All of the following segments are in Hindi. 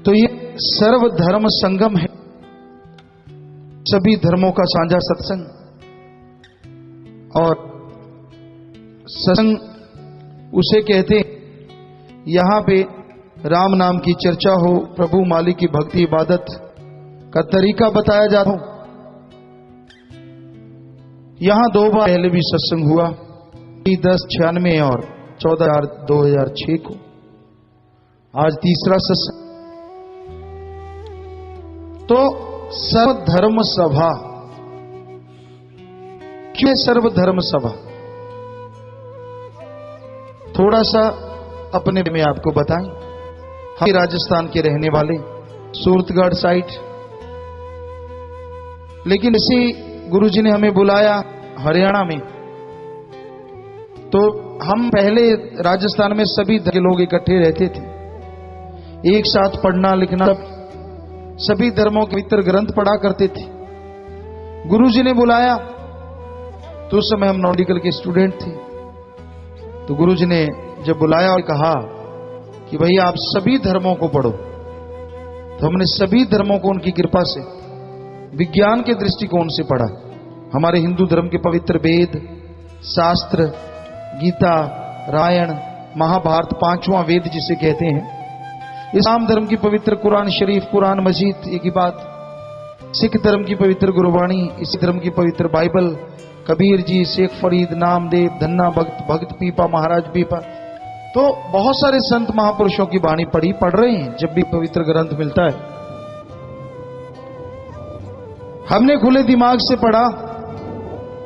तो ये सर्वधर्म संगम है, सभी धर्मों का साझा सत्संग। और सत्संग उसे कहते हैं यहां पे राम नाम की चर्चा हो, प्रभु मालिक की भक्ति इबादत का तरीका बताया जाता हो। यहां 2 बार पहले भी सत्संग हुआ, 1096 और 14/2006 को। आज तीसरा सत्संग। तो सर्वधर्म सभा, क्यों सर्वधर्म सभा? थोड़ा सा अपने में आपको बताएं। हम राजस्थान के रहने वाले, सूरतगढ़ साइड, लेकिन इसी गुरुजी ने हमें बुलाया हरियाणा में, तो हम पहले राजस्थान में सभी के लोग इकट्ठे रहते थे, एक साथ पढ़ना लिखना, सभी धर्मों के पवित्र ग्रंथ पढ़ा करते थे। गुरुजी ने बुलाया तो उस समय हम नॉन मेडिकल के स्टूडेंट थे। तो गुरुजी ने जब बुलाया और कहा कि भाई आप सभी धर्मों को पढ़ो, तो हमने सभी धर्मों को उनकी कृपा से विज्ञान के दृष्टिकोण से पढ़ा। हमारे हिंदू धर्म के पवित्र वेद शास्त्र, गीता, रामायण, महाभारत, 5वां वेद जिसे कहते हैं, इस्लाम धर्म की पवित्र कुरान शरीफ, कुरान मजीद एक ही बात, सिख धर्म की पवित्र गुरबाणी, इसी धर्म की पवित्र बाइबल, कबीर जी, शेख फरीद, नामदेव, धन्ना भगत पीपा, महाराज पीपा, तो बहुत सारे संत महापुरुषों की वाणी पढ़ रहे हैं जब भी पवित्र ग्रंथ मिलता है। हमने खुले दिमाग से पढ़ा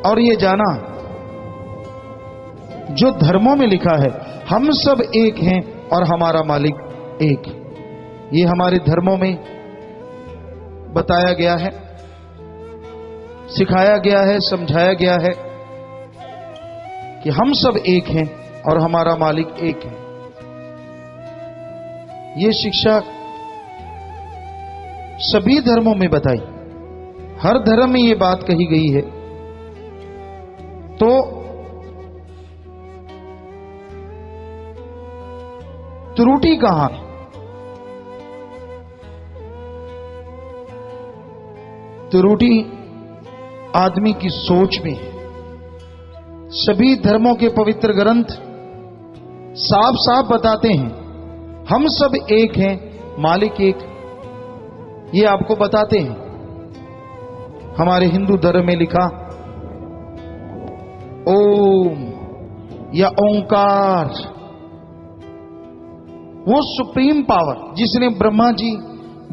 और ये जाना जो धर्मों में लिखा है हम सब एक हैं और हमारा मालिक एक। ये हमारे धर्मों में बताया गया है, सिखाया गया है, समझाया गया है कि हम सब एक हैं और हमारा मालिक एक है। ये शिक्षा सभी धर्मों में बताई, हर धर्म में ये बात कही गई है। तो त्रुटि कहां है? त्रुटि आदमी की सोच में है। सभी धर्मों के पवित्र ग्रंथ साफ साफ बताते हैं हम सब एक हैं, मालिक एक, ये आपको बताते हैं। हमारे हिंदू धर्म में लिखा ओम या ओंकार, वो सुप्रीम पावर जिसने ब्रह्मा जी,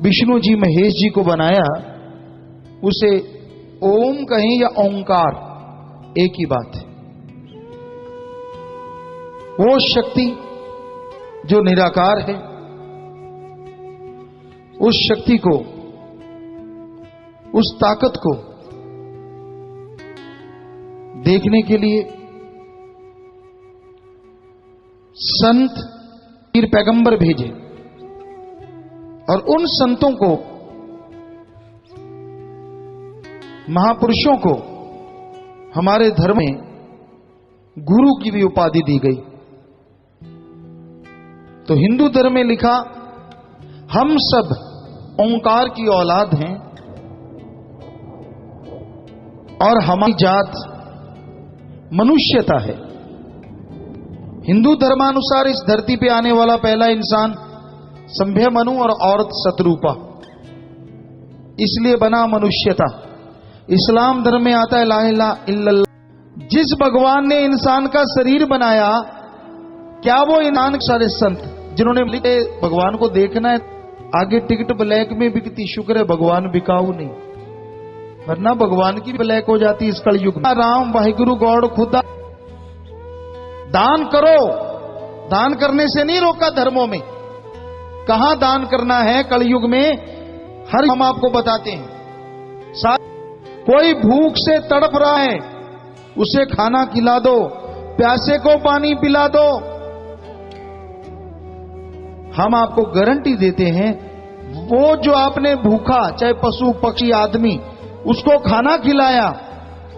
विष्णु जी, महेश जी को बनाया, उसे ओम कहें या ओंकार, एक ही बात है। वो शक्ति जो निराकार है, उस शक्ति को, उस ताकत को देखने के लिए संत पीर पैगंबर भेजे और उन संतों को, महापुरुषों को हमारे धर्म में गुरु की भी उपाधि दी गई। तो हिंदू धर्म में लिखा हम सब ओंकार की औलाद हैं और हमारी जात मनुष्यता है। हिंदू धर्मानुसार इस धरती पे आने वाला पहला इंसान संभ्य मनु और औरत शत्रुपा, इसलिए बना मनुष्यता। इस्लाम धर्म में आता है ला इलाहा इल्लल्लाह। जिस भगवान ने इंसान का शरीर बनाया, क्या वो इंसान सारे संत जिन्होंने लिखे भगवान को देखना है, आगे टिकट ब्लैक में बिकती, शुक्र है भगवान बिकाऊ नहीं, वरना भगवान की ब्लैक हो जाती इस कलयुग में। राम वाहिगुरु गॉड खुदा, दान करो, दान करने से नहीं रोका धर्मों में। कहां दान करना है कलयुग में, हर हम आपको बताते हैं। कोई भूख से तड़प रहा है, उसे खाना खिला दो, प्यासे को पानी पिला दो। हम आपको गारंटी देते हैं, वो जो आपने भूखा, चाहे पशु पक्षी आदमी, उसको खाना खिलाया,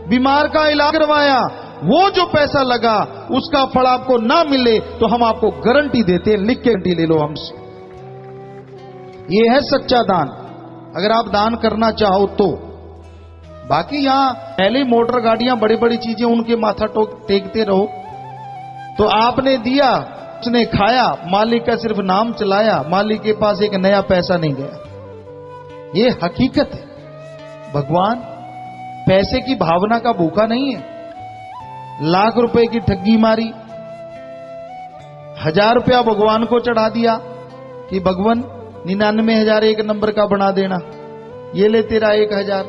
बीमार का इलाज करवाया, वो जो पैसा लगा उसका फल आपको ना मिले तो हम आपको गारंटी देते हैं, लिख के गारंटी ले लो हमसे। ये है सच्चा दान, अगर आप दान करना चाहो तो। बाकी यहां पहले मोटर गाड़ियां, बड़ी बड़ी चीजें उनके माथा टेकते रहो। तो आपने दिया, उसने खाया, मालिक का सिर्फ नाम चलाया, मालिक के पास एक नया पैसा नहीं गया। ये हकीकत है। भगवान पैसे की भावना का भूखा नहीं है। लाख रुपए की ठगी मारी, 1000 रुपया भगवान को चढ़ा दिया कि भगवान 99,000 एक नंबर का बना देना, ये ले तेरा 1000।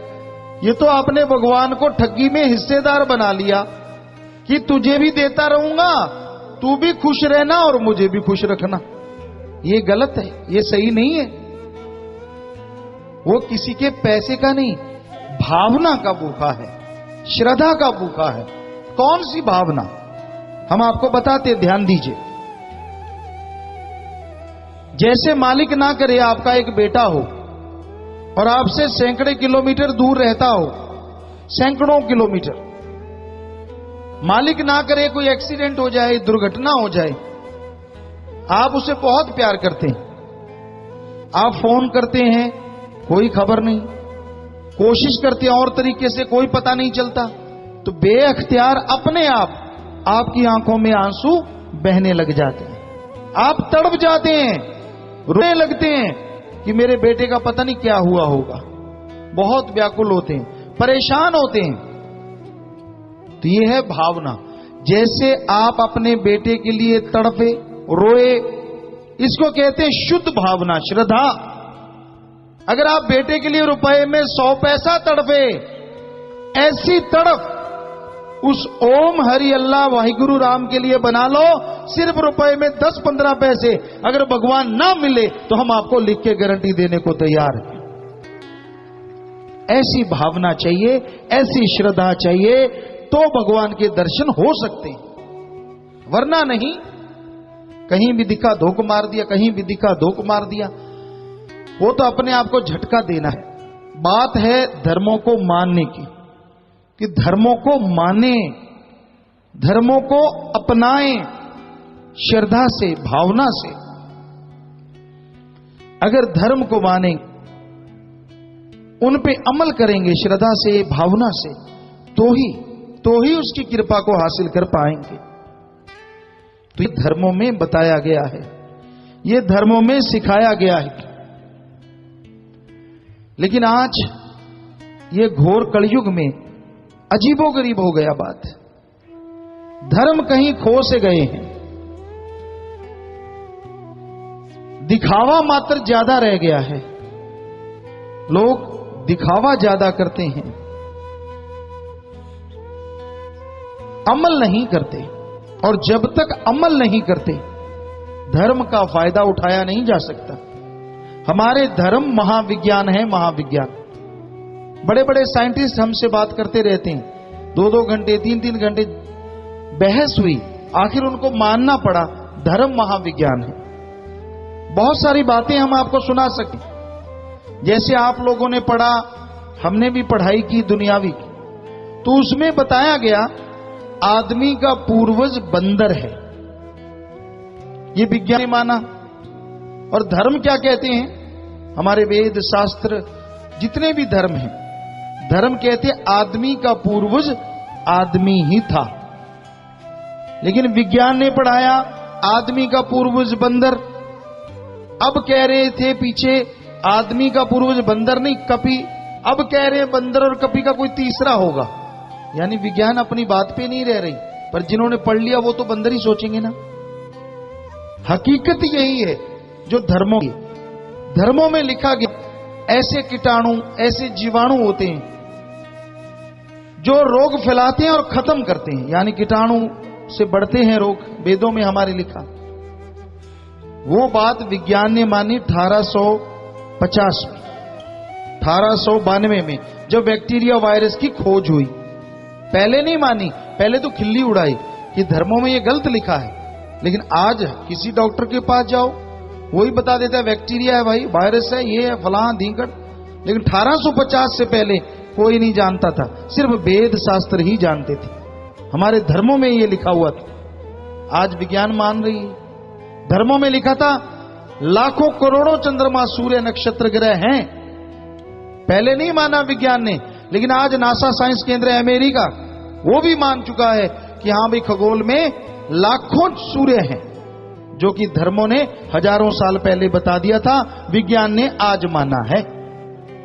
ये तो आपने भगवान को ठगी में हिस्सेदार बना लिया कि तुझे भी देता रहूंगा, तू भी खुश रहना और मुझे भी खुश रखना। ये गलत है, ये सही नहीं है। वो किसी के पैसे का नहीं, भावना का भूखा है, श्रद्धा का भूखा है। कौन सी भावना? हम आपको बताते, ध्यान दीजिए। जैसे मालिक ना करे आपका एक बेटा हो और आपसे सैकड़े किलोमीटर दूर रहता हो, सैकड़ों किलोमीटर, मालिक ना करे कोई एक्सीडेंट हो जाए, दुर्घटना हो जाए, आप उसे बहुत प्यार करते हैं, आप फोन करते हैं, कोई खबर नहीं, कोशिश करते हैं और तरीके से, कोई पता नहीं चलता, तो बेअख्तियार अपने आप आपकी आंखों में आंसू बहने लग जाते हैं। आप तड़प जाते हैं, रोने लगते हैं कि मेरे बेटे का पता नहीं क्या हुआ होगा। बहुत व्याकुल होते हैं, परेशान होते हैं। तो ये है भावना। जैसे आप अपने बेटे के लिए तड़पे, रोए, इसको कहते हैं शुद्ध भावना, श्रद्धा। अगर आप बेटे के लिए रुपए में 100 पैसा तड़पे, ऐसी तड़प उस ओम हरि अल्लाह वाहिगुरु राम के लिए बना लो, सिर्फ रुपए में 10-15 पैसे अगर भगवान ना मिले तो हम आपको लिख के गारंटी देने को तैयार हैं। ऐसी भावना चाहिए, ऐसी श्रद्धा चाहिए, तो भगवान के दर्शन हो सकते हैं, वरना नहीं। कहीं भी दिखा धोख मार दिया, कहीं भी दिखा धोख मार दिया, वो तो अपने आप को झटका देना है। बात है धर्मों को मानने की, कि धर्मों को माने, धर्मों को अपनाएं श्रद्धा से, भावना से। अगर धर्म को मानें, उन पे अमल करेंगे श्रद्धा से, भावना से, तो ही उसकी कृपा को हासिल कर पाएंगे। तो ये धर्मों में बताया गया है, ये धर्मों में सिखाया गया है। लेकिन आज ये घोर कलयुग में अजीबोगरीब हो गया बात। धर्म कहीं खो से गए हैं, दिखावा मात्र ज्यादा रह गया है। लोग दिखावा ज्यादा करते हैं, अमल नहीं करते। और जब तक अमल नहीं करते, धर्म का फायदा उठाया नहीं जा सकता। हमारे धर्म महाविज्ञान है, महाविज्ञान। बड़े बड़े साइंटिस्ट हमसे बात करते रहते हैं, 2-2 घंटे, 3-3 घंटे बहस हुई, आखिर उनको मानना पड़ा धर्म महाविज्ञान है। बहुत सारी बातें हम आपको सुना सकते, जैसे आप लोगों ने पढ़ा, हमने भी पढ़ाई की दुनियावी की, तो उसमें बताया गया आदमी का पूर्वज बंदर है। ये विज्ञान ने माना। और धर्म क्या कहते हैं? हमारे वेद शास्त्र जितने भी धर्म हैं, धर्म कहते हैं आदमी का पूर्वज आदमी ही था। लेकिन विज्ञान ने पढ़ाया आदमी का पूर्वज बंदर। अब कह रहे थे पीछे आदमी का पूर्वज बंदर नहीं, कपी। अब कह रहे हैं बंदर और कपी का कोई तीसरा होगा। यानी विज्ञान अपनी बात पे नहीं रह रही, पर जिन्होंने पढ़ लिया वो तो बंदर ही सोचेंगे ना। हकीकत यही है जो धर्मों में लिखा गया। ऐसे कीटाणु, ऐसे जीवाणु होते हैं जो रोग फैलाते हैं और खत्म करते हैं, यानी कीटाणु से बढ़ते हैं रोग, वेदों में हमारे लिखा। वो बात विज्ञान ने मानी 1850 में, 1892 में, जब बैक्टीरिया वायरस की खोज हुई। पहले नहीं मानी, पहले तो खिल्ली उड़ाई कि धर्मों में ये गलत लिखा है। लेकिन आज किसी डॉक्टर के पास जाओ, वही बता देता है बैक्टीरिया है भाई, वायरस है, ये है, फलां धींकड़। लेकिन 1850 से पहले कोई नहीं जानता था, सिर्फ वेद शास्त्र ही जानते थे। हमारे धर्मों में ये लिखा हुआ था। आज विज्ञान मान रही है। धर्मों में लिखा था लाखों करोड़ों चंद्रमा सूर्य नक्षत्र ग्रह हैं। पहले नहीं माना विज्ञान ने, लेकिन आज नासा साइंस केंद्र अमेरिका वो भी मान चुका है कि हां भाई खगोल में लाखों सूर्य हैं, जो कि धर्मों ने हजारों साल पहले बता दिया था, विज्ञान ने आज माना है।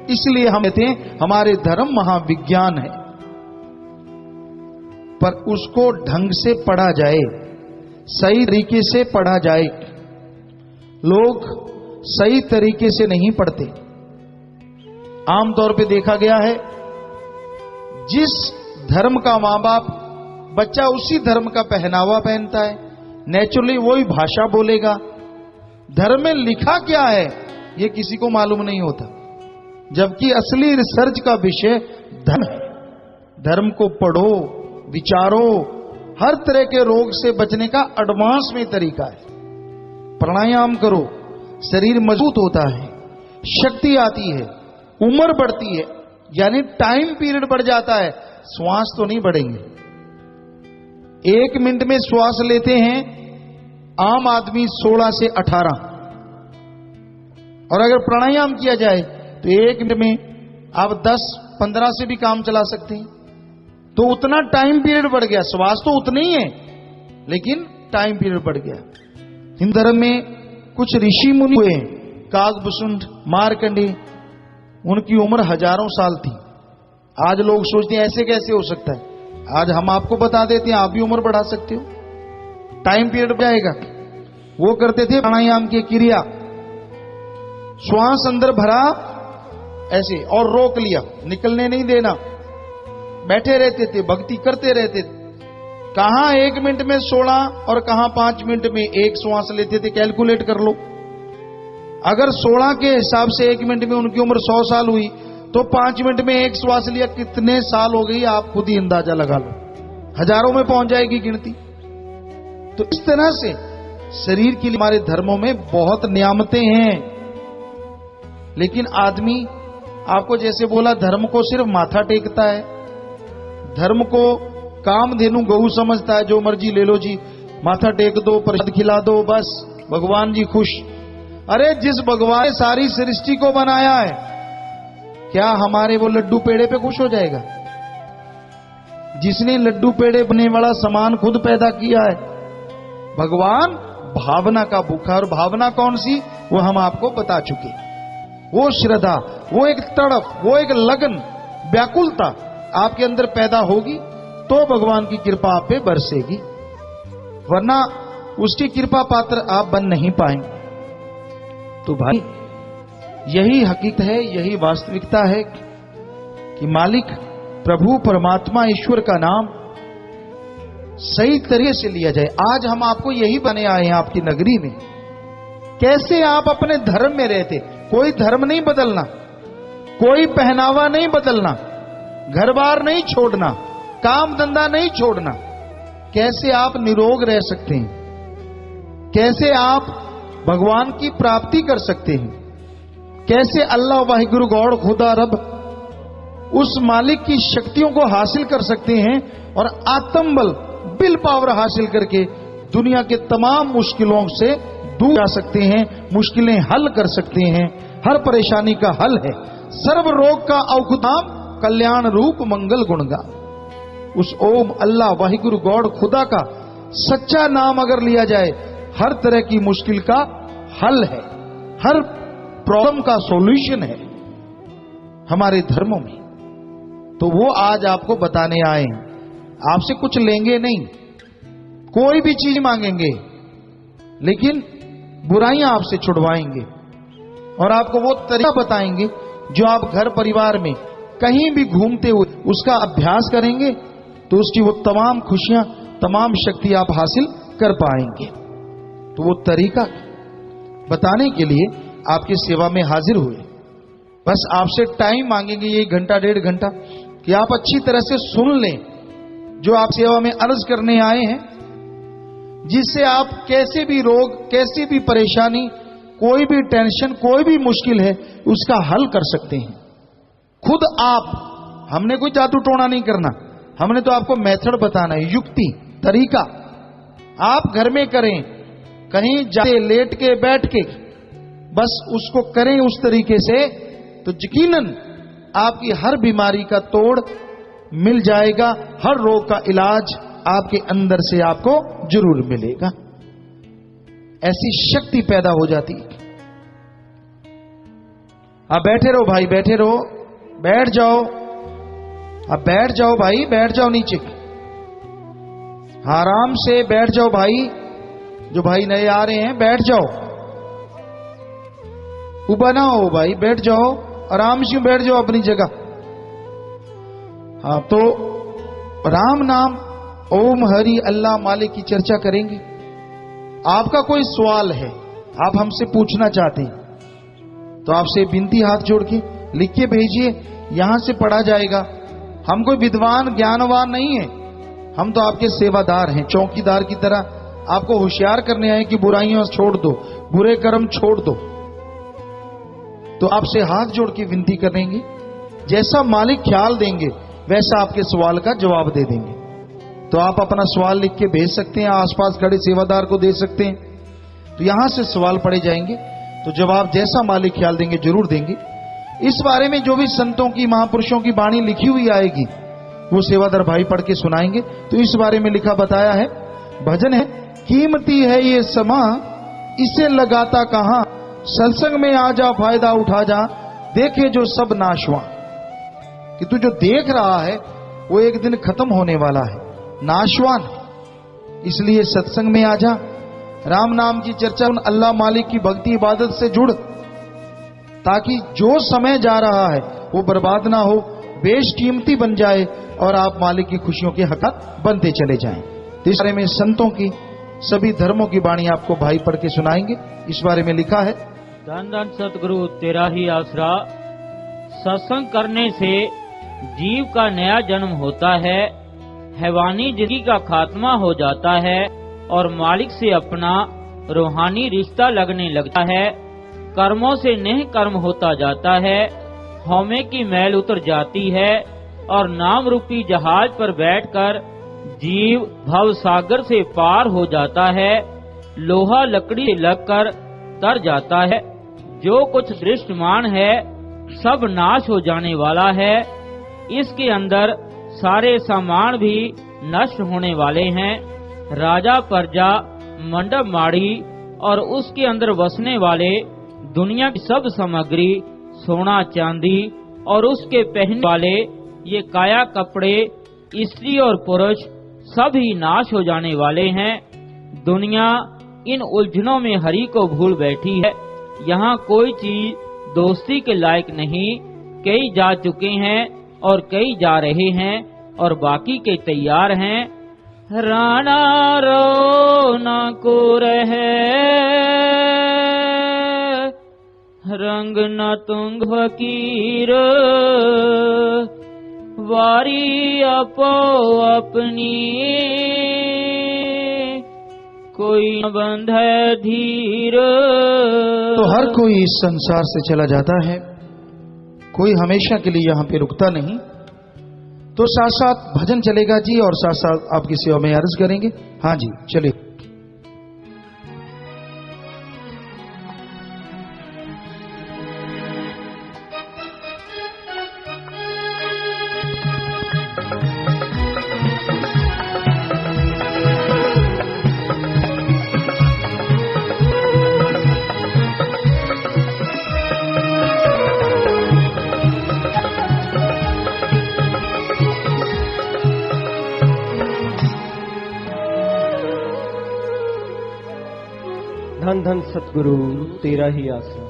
इसलिए हम कहते हैं हमारे धर्म महाविज्ञान है। पर उसको ढंग से पढ़ा जाए, सही तरीके से पढ़ा जाए। लोग सही तरीके से नहीं पढ़ते। आमतौर पे देखा गया है, जिस धर्म का मां बाप, बच्चा उसी धर्म का पहनावा पहनता है, नेचुरली वही भाषा बोलेगा। धर्म में लिखा क्या है ये किसी को मालूम नहीं होता, जबकि असली रिसर्च का विषय धर्म है। धर्म को पढ़ो, विचारो। हर तरह के रोग से बचने का एडवांस में तरीका है। प्राणायाम करो, शरीर मजबूत होता है, शक्ति आती है, उम्र बढ़ती है, यानी टाइम पीरियड बढ़ जाता है। श्वास तो नहीं बढ़ेंगे। 1 मिनट में श्वास लेते हैं आम आदमी 16 से 18, और अगर प्राणायाम किया जाए तो 1 मिनट में आप 10-15 से भी काम चला सकते हैं। तो उतना टाइम पीरियड बढ़ गया। श्वास तो उतनी ही है, लेकिन टाइम पीरियड बढ़ गया। हिंदू धर्म में कुछ ऋषि मुनि हुए, काकभूषुंड, मार्कंडेय, उनकी उम्र हजारों साल थी। आज लोग सोचते हैं ऐसे कैसे हो सकता है। आज हम आपको बता देते हैं, आप भी उम्र बढ़ा सकते हो, टाइम पीरियड बढ़ जाएगा। वो करते थे प्राणायाम की क्रिया, श्वास अंदर भरा ऐसे और रोक लिया, निकलने नहीं देना, बैठे रहते थे, भक्ति करते रहते थे। कहां 1 मिनट में 16 और कहां 5 मिनट में 1 श्वास लेते थे, कैलकुलेट कर लो। अगर 16 के हिसाब से 1 मिनट में उनकी उम्र 100 साल हुई, तो 5 मिनट में 1 श्वास लिया, कितने साल हो गई आप खुद ही अंदाजा लगा लो, हजारों में पहुंच जाएगी गिनती। तो इस तरह से शरीर के लिए हमारे धर्मों में बहुत नियामतें हैं। लेकिन आदमी, आपको जैसे बोला, धर्म को सिर्फ माथा टेकता है, धर्म को कामधेनु गऊ समझता है। जो मर्जी ले लो जी, माथा टेक दो, प्रसाद खिला दो, बस भगवान जी खुश। अरे जिस भगवान ने सारी सृष्टि को बनाया है, क्या हमारे वो लड्डू पेड़े पे खुश हो जाएगा? जिसने लड्डू पेड़े बनने वाला सामान खुद पैदा किया है, भगवान भावना का भूखा। और भावना कौन सी, वो हम आपको बता चुके। वो श्रद्धा, वो एक तड़प, वो एक लगन, व्याकुलता आपके अंदर पैदा होगी तो भगवान की कृपा आप पे बरसेगी, वरना उसकी कृपा पात्र आप बन नहीं पाएंगे। तो भाई यही हकीकत है, यही वास्तविकता है कि मालिक प्रभु परमात्मा ईश्वर का नाम सही तरीके से लिया जाए। आज हम आपको यही बने आए हैं आपकी नगरी में, कैसे आप अपने धर्म में रहते। कोई धर्म नहीं बदलना, कोई पहनावा नहीं बदलना, घर बार नहीं छोड़ना, काम धंधा नहीं छोड़ना। कैसे आप निरोग रह सकते हैं, कैसे आप भगवान की प्राप्ति कर सकते हैं, कैसे अल्लाह वाहिगुरु गॉड खुदा रब उस मालिक की शक्तियों को हासिल कर सकते हैं और आत्मबल विल पावर हासिल करके दुनिया के तमाम मुश्किलों से दूर जा सकते हैं, मुश्किलें हल कर सकते हैं। हर परेशानी का हल है, सर्व रोग का औषधाम कल्याण रूप मंगल गुणगान। उस ओम अल्लाह वाहिगुरु गॉड खुदा का सच्चा नाम अगर लिया जाए, हर तरह की मुश्किल का हल है, हर प्रॉब्लम का सॉल्यूशन है हमारे धर्मों में। तो वो आज आपको बताने आए हैं। आपसे कुछ लेंगे नहीं, कोई भी चीज मांगेंगे, लेकिन बुराइयां आपसे छुड़वाएंगे और आपको वो तरीका बताएंगे जो आप घर परिवार में कहीं भी घूमते हुए उसका अभ्यास करेंगे तो उसकी वो तमाम खुशियां, तमाम शक्ति आप हासिल कर पाएंगे। तो वो तरीका बताने के लिए आपकी सेवा में हाजिर हुए। बस आपसे टाइम मांगेंगे, ये 1 घंटा 1.5 घंटा, कि आप अच्छी तरह से सुन लें जो आप सेवा में अर्ज करने आए हैं, जिससे आप कैसे भी रोग, कैसी भी परेशानी, कोई भी टेंशन, कोई भी मुश्किल है, उसका हल कर सकते हैं खुद आप। हमने कोई जादू टोना नहीं करना, हमने तो आपको मेथड बताना है, युक्ति, तरीका। आप घर में करें, कहीं जाते लेट के बैठ के बस उसको करें उस तरीके से, तो यकीनन आपकी हर बीमारी का तोड़ मिल जाएगा, हर रोग का इलाज आपके अंदर से आपको जरूर मिलेगा। ऐसी शक्ति पैदा हो जाती। आप बैठे रहो भाई, बैठे रहो, बैठ जाओ, अब बैठ जाओ भाई, बैठ जाओ नीचे, आराम से बैठ जाओ भाई। जो भाई नए आ रहे हैं बैठ जाओ, उबा ना हो भाई, बैठ जाओ, आराम से बैठ जाओ अपनी जगह। हाँ, तो राम नाम, ओम हरि अल्लाह मालिक की चर्चा करेंगे। आपका कोई सवाल है, आप हमसे पूछना चाहते हैं, तो आपसे विनती हाथ जोड़ के लिख के भेजिए, यहां से पढ़ा जाएगा। हम कोई विद्वान ज्ञानवान नहीं है, हम तो आपके सेवादार हैं, चौकीदार की तरह आपको होशियार करने आए कि बुराइयां छोड़ दो, बुरे कर्म छोड़ दो। तो आपसे हाथ जोड़ के विनती करेंगे, जैसा मालिक ख्याल देंगे वैसा आपके सवाल का जवाब दे देंगे। तो आप अपना सवाल लिख के भेज सकते हैं, आसपास खड़े सेवादार को दे सकते हैं। तो यहां से सवाल पढ़े जाएंगे, तो जवाब जैसा मालिक ख्याल देंगे जरूर देंगे। इस बारे में जो भी संतों की, महापुरुषों की वाणी लिखी हुई आएगी वो सेवादार भाई पढ़ के सुनाएंगे। तो इस बारे में लिखा बताया है, भजन है, कीमती है ये समा इसे लगाता कहां, सत्संग में आ जा फायदा उठा जा, देखे जो सब नाशवा। कि तू जो देख रहा है वो एक दिन खत्म होने वाला है, नाशवान, इसलिए सत्संग में आ जा, राम नाम की चर्चा, उन अल्लाह मालिक की भक्ति इबादत से जुड़, ताकि जो समय जा रहा है वो बर्बाद ना हो, बेशकीमती बन जाए और आप मालिक की खुशियों के हकदार बनते चले जाएं। तो इस बारे में संतों की, सभी धर्मों की वाणी आपको भाई पढ़ के सुनाएंगे। इस बारे में लिखा है, धन धन सतगुरु तेरा ही आसरा, सत्संग करने से जीव का नया जन्म होता है, हैवानी जिंदगी का खात्मा हो जाता है और मालिक से अपना रूहानी रिश्ता लगने लगता है। कर्मों से नेह कर्म होता जाता है, हौमे की मैल उतर जाती है और नाम रूपी जहाज पर बैठकर जीव भव सागर से पार हो जाता है, लोहा लकड़ी से लगकर तर जाता है। जो कुछ दृष्टमान है सब नाश हो जाने वाला है, इसके अंदर सारे सामान भी नष्ट होने वाले हैं। राजा प्रजा मंडप माड़ी और उसके अंदर बसने वाले दुनिया की सब सामग्री, सोना चांदी और उसके पहनने वाले ये काया कपड़े, स्त्री और पुरुष सभी नाश हो जाने वाले हैं। दुनिया इन उलझनों में हरि को भूल बैठी है। यहाँ कोई चीज दोस्ती के लायक नहीं, कई जा चुके हैं और कई जा रहे हैं और बाकी के तैयार हैं। राणा रो ना को रहे, रंग न तुंग फकीर, वारी अपो अपनी, कोई न बंधे धीर। तो हर कोई इस संसार से चला जाता है, कोई हमेशा के लिए यहाँ पे रुकता नहीं। तो साथ साथ भजन चलेगा जी, और साथ साथ आपकी सेवा में अर्ज करेंगे। हाँ जी, चलिए। धन धन सतगुरु तेरा ही आसरा।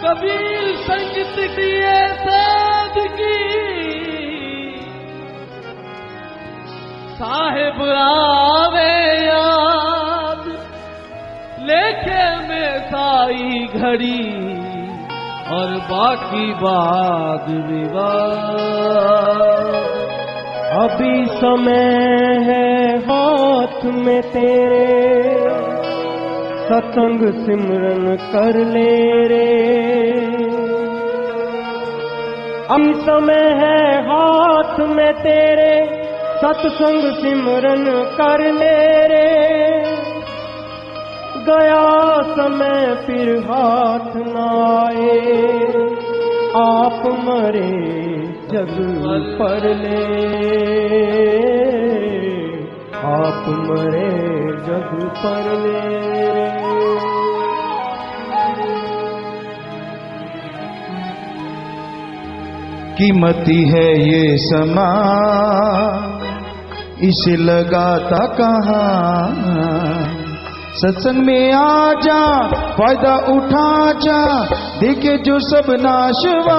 कबीर संगीत किए सादगी, साहिब आवे याद, लेखे में साई घड़ी, और बाकी वाद विवाद। अभी समय है हाथ में तेरे, सत्संग सिमरन कर ले रे। अभी समय है हाथ में तेरे, सत्संग सिमरन कर ले रे। गया समय फिर हाथ न आए, आप मरे जग पर ले। आप मरे जग पर ले। कीमती है ये समा, इसे लगाता कहाँ। सत्संग में आ जा, फायदा उठा जा, देखे जो सब नाशवा।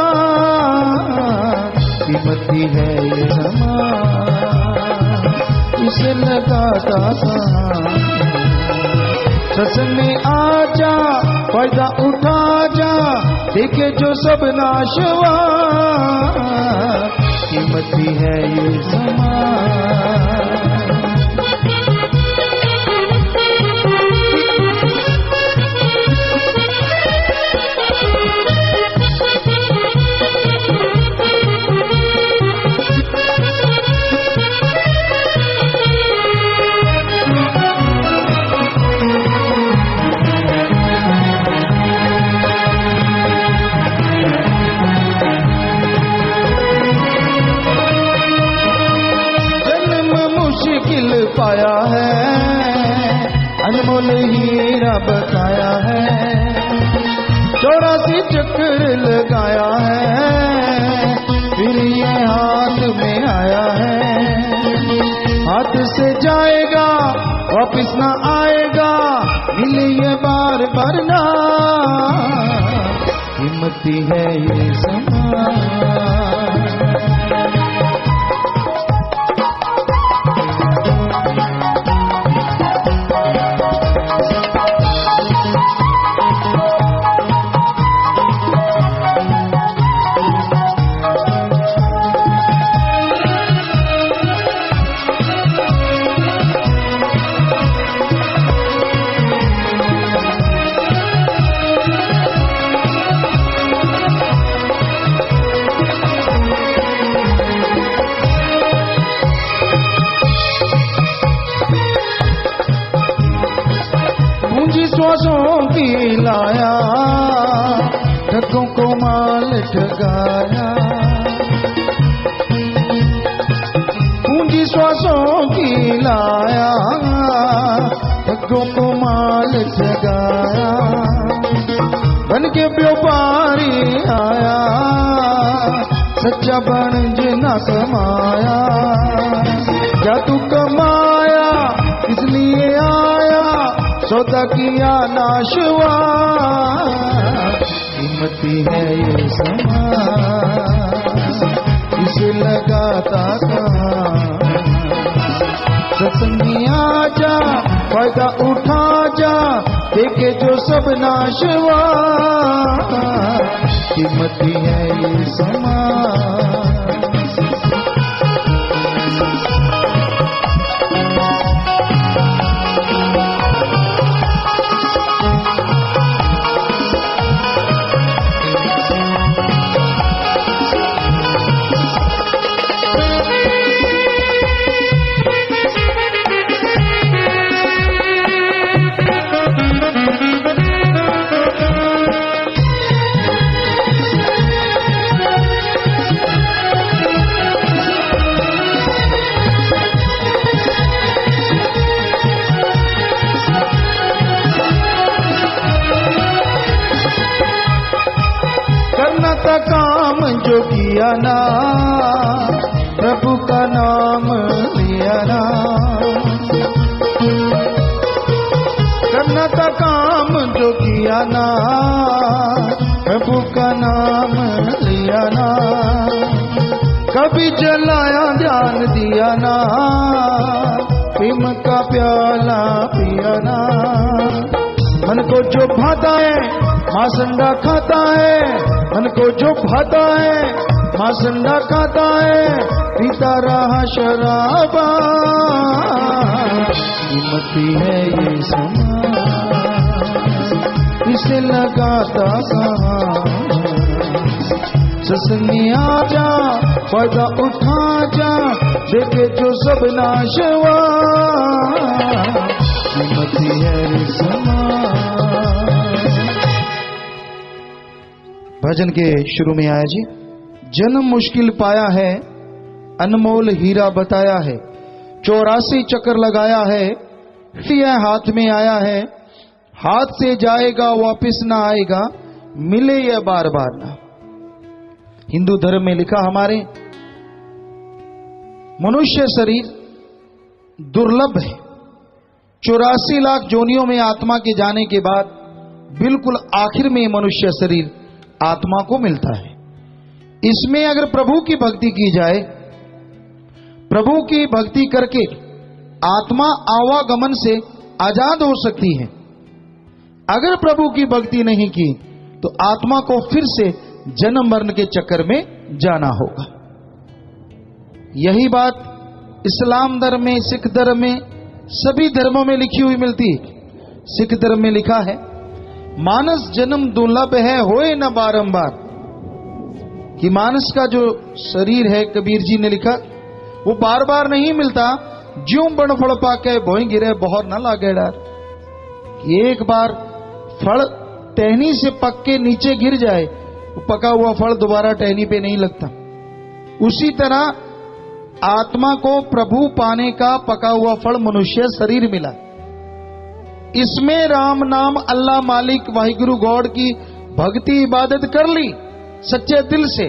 कीमती है ये समा, इसे लगाता कहाँ। सत्संग में आ जा, फायदा उठा जा, देखे जो सब नाशवा। कीमती है ये समा। पाया है अनमोल हीरा बताया है, 84 चक्र लगाया है, फिर ये हाथ में आया है। हाथ से जाएगा वापिस ना आएगा, मिले ये बार बार ना। कीमती है ये समा। श्वासों की लाया, ठगों को माल ठगाया। पूंजी श्वासों की लाया, ठगों को माल ठगाया। बन के व्यापारी आया, सच्चा बन जिना कमाया। क्या तू कमाया इसलिए आया, सौदा किया नाशवा। कीमती है ये समा, इसे लगाता कहाँ। सत्संग में आ जा, फायदा उठा जा, देखे जो सब नाशवा। कीमती है ये समा। काम जो किया ना, प्रभु का नाम लिया ना। करना था काम जो किया ना, प्रभु का नाम लिया ना। कभी जलाया ध्यान दिया ना, प्रेम का प्याला पिया ना। मन को जो भाता है मासंडा खाता है, मन को जो भाता है मासंडा खाता है, पीता रहा शराबा, कीमती है ये समाज, इसे लगाता कहाँ। सत्संगी आ जा, फायदा उठा जा, देखे जो सब नाशवा, कीमती है ये समाज। भजन के शुरू में आया जी, जन्म मुश्किल पाया है, अनमोल हीरा बताया है, 84 चक्कर लगाया है, फिर हाथ में आया है, हाथ से जाएगा वापस ना आएगा, मिले यह बार बार ना। हिंदू धर्म में लिखा हमारे, मनुष्य शरीर दुर्लभ है। 84 लाख जोनियों में आत्मा के जाने के बाद बिल्कुल आखिर में मनुष्य शरीर आत्मा को मिलता है। इसमें अगर प्रभु की भक्ति की जाए, प्रभु की भक्ति करके आत्मा आवागमन से आजाद हो सकती है। अगर प्रभु की भक्ति नहीं की तो आत्मा को फिर से जन्म मरण के चक्कर में जाना होगा। यही बात इस्लाम धर्म में, सिख धर्म में, सभी धर्मों में लिखी हुई मिलती है। सिख धर्म में लिखा है, मानस जन्म दुर्लभ है होए न बारंबार, कि मानस का जो शरीर है, कबीर जी ने लिखा, वो बार बार नहीं मिलता। ज्यों बण फल पाके भोई गिरे बहुर न लागे डार, कि एक बार फल टहनी से पक के नीचे गिर जाए, वो पका हुआ फल दोबारा टहनी पे नहीं लगता। उसी तरह आत्मा को प्रभु पाने का पका हुआ फल मनुष्य शरीर मिला। इसमें राम नाम, अल्लाह मालिक वाहिगुरु गॉड की भक्ति इबादत कर ली सच्चे दिल से,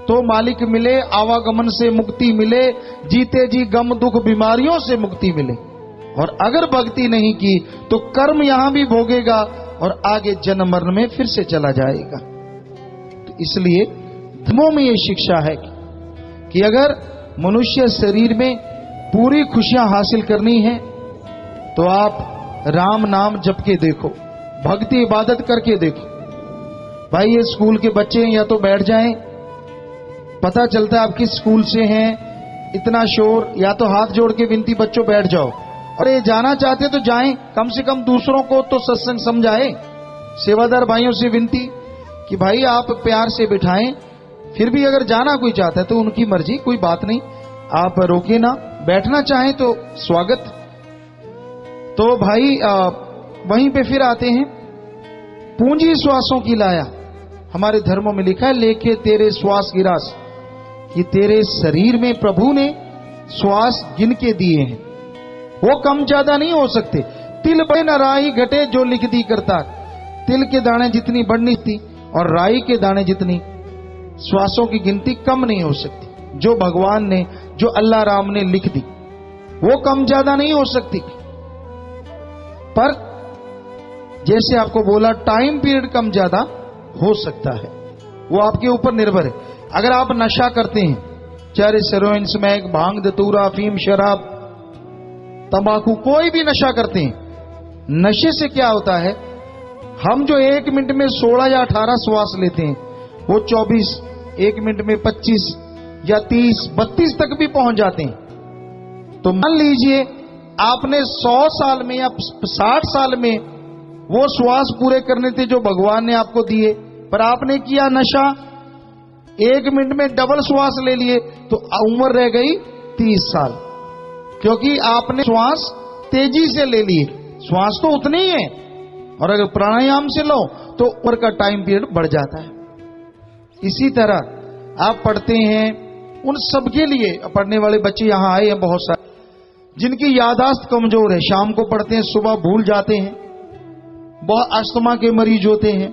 तो मालिक मिले, आवागमन से मुक्ति मिले, जीते जी गम दुख बीमारियों से मुक्ति मिले। और अगर भक्ति नहीं की तो कर्म यहां भी भोगेगा और आगे जन्म मरण में फिर से चला जाएगा। तो इसलिए धर्मों में यह शिक्षा है कि अगर मनुष्य शरीर में पूरी खुशियां हासिल करनी है तो आप राम नाम जप के देखो, भक्ति इबादत करके देखो। भाई ये स्कूल के बच्चे हैं, या तो बैठ जाएं, पता चलता है आप किस स्कूल से हैं, इतना शोर, या तो हाथ जोड़ के विनती, बच्चों बैठ जाओ। और ये जाना चाहते तो जाएं, कम से कम दूसरों को तो सत्संग समझाएं। सेवादार भाइयों से विनती कि भाई आप प्यार से बिठाएं, फिर भी अगर जाना कोई चाहता है तो उनकी मर्जी, कोई बात नहीं, आप रोके ना, बैठना चाहें तो स्वागत। तो भाई वहीं पे फिर आते हैं, पूंजी श्वासों की लाया। हमारे धर्मों में लिखा है, लेके तेरे श्वास गिरास, कि तेरे शरीर में प्रभु ने श्वास गिन के दिए हैं, वो कम ज्यादा नहीं हो सकते। तिल बड़े न राई घटे जो लिख दी करता, तिल के दाने जितनी बढ़नी थी और राई के दाने जितनी, श्वासों की गिनती कम नहीं हो सकती। जो भगवान ने, जो अल्लाह राम ने लिख दी, वो कम ज्यादा नहीं हो सकती। पर जैसे आपको बोला, टाइम पीरियड कम ज्यादा हो सकता है, वो आपके ऊपर निर्भर है। अगर आप नशा करते हैं, चाहे हेरोइन, स्मैक, भांग, धतूरा, अफीम, शराब, तंबाकू, कोई भी नशा करते हैं, नशे से क्या होता है, हम जो 1 मिनट में 16 या 18 श्वास लेते हैं, वो 24, 1 मिनट में 25 या 30, 32 तक भी पहुंच जाते हैं। तो मान लीजिए आपने 100 साल में या 60 साल में वो श्वास पूरे करने थे जो भगवान ने आपको दिए, पर आपने किया नशा, 1 मिनट में डबल श्वास ले लिए, तो उम्र रह गई 30 साल, क्योंकि आपने श्वास तेजी से ले लिए। श्वास तो उतनी ही है, और अगर प्राणायाम से लो तो उम्र का टाइम पीरियड बढ़ जाता है। इसी तरह आप पढ़ते हैं, उन सबके लिए, पढ़ने वाले बच्चे यहां आए हैं बहुत सारे, जिनकी याददाश्त कमजोर है, शाम को पढ़ते हैं, सुबह भूल जाते हैं, बहुत अस्थमा के मरीज होते हैं,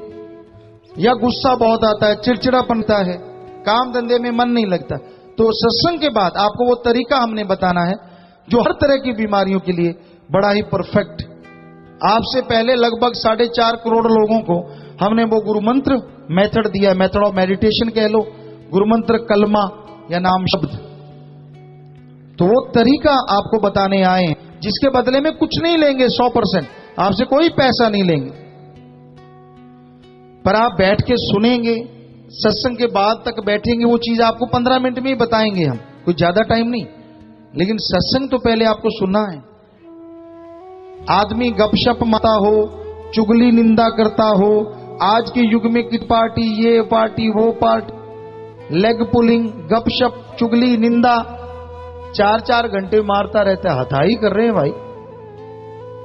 या गुस्सा बहुत आता है, चिड़चिड़ापनता है, काम धंधे में मन नहीं लगता। तो सत्संग के बाद आपको वो तरीका हमने बताना है जो हर तरह की बीमारियों के लिए बड़ा ही परफेक्ट। आपसे पहले लगभग 4.5 करोड़ लोगों को हमने वो गुरु मंत्र मेथड दिया, मेथड ऑफ मेडिटेशन कह लो, गुरु मंत्र, कलमा या नाम शब्द। तो वो तरीका आपको बताने आए हैं, जिसके बदले में कुछ नहीं लेंगे, 100%। आपसे कोई पैसा नहीं लेंगे, पर आप बैठ के सुनेंगे, सत्संग के बाद तक बैठेंगे, वो चीज आपको 15 मिनट में ही बताएंगे हम, कोई ज्यादा टाइम नहीं। लेकिन सत्संग तो पहले आपको सुनना है। आदमी गपशप मारता हो, चुगली निंदा करता हो, आज के युग में किट पार्टी, ये पार्टी, वो पार्टी, लेग पुलिंग, गपशप, चुगली, निंदा 4-4 घंटे मारता रहता है। हथाई कर रहे हैं भाई,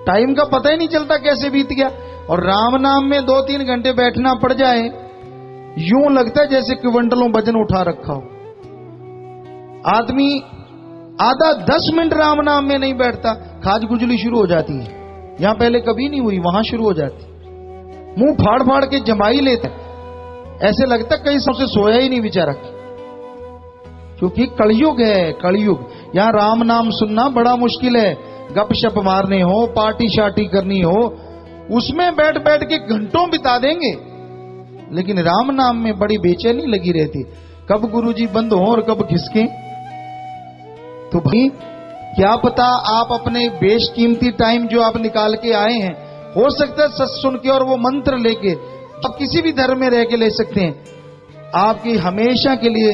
टाइम का पता ही नहीं चलता कैसे बीत गया। और राम नाम में 2-3 घंटे बैठना पड़ जाए, यूं लगता है जैसे क्विंटलों वजन उठा रखा हो। आदमी आधा 10 मिनट राम नाम में नहीं बैठता, खाज गुजली शुरू हो जाती है। यहां पहले कभी नहीं हुई, वहां शुरू हो जाती, मुंह फाड़ फाड़ के जमाई लेता, ऐसे लगता कहीं सबसे सोया ही नहीं बेचारा, क्योंकि कलयुग है। कलयुग, यहां राम नाम सुनना बड़ा मुश्किल है। गपशप मारने हो, पार्टी शार्टी करनी हो, उसमें बैठ बैठ के घंटों बिता देंगे। लेकिन राम नाम में बड़ी बेचैनी लगी रहती, कब गुरुजी बंद हो और कब खिसके। तो भाई क्या पता आप अपने बेशकीमती टाइम जो आप निकाल के आए हैं, हो सकता है सच सुन के और वो मंत्र लेके आप किसी भी धर्म में रह के ले सकते हैं, आपकी हमेशा के लिए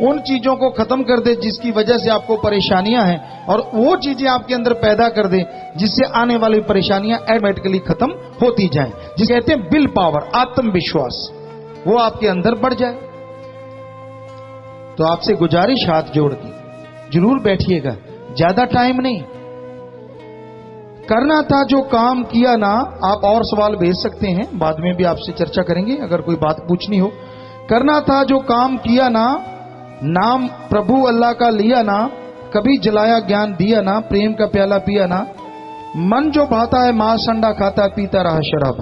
उन चीजों को खत्म कर दे जिसकी वजह से आपको परेशानियां हैं, और वो चीजें आपके अंदर पैदा कर दे जिससे आने वाली परेशानियां ऑटोमेटिकली खत्म होती जाएं, जिसे कहते हैं विल पावर, आत्मविश्वास, वो आपके अंदर बढ़ जाए। तो आपसे गुजारिश हाथ जोड़ के जरूर बैठिएगा, ज्यादा टाइम नहीं। करना था जो काम किया ना, आप और सवाल भेज सकते हैं, बाद में भी आपसे चर्चा करेंगे अगर कोई बात पूछनी हो। करना था जो काम किया ना, नाम प्रभु अल्लाह का लिया ना, कभी जलाया ज्ञान दिया ना, प्रेम का प्याला पिया ना, मन जो भाता है मांस अंडा खाता पीता रहा शराब।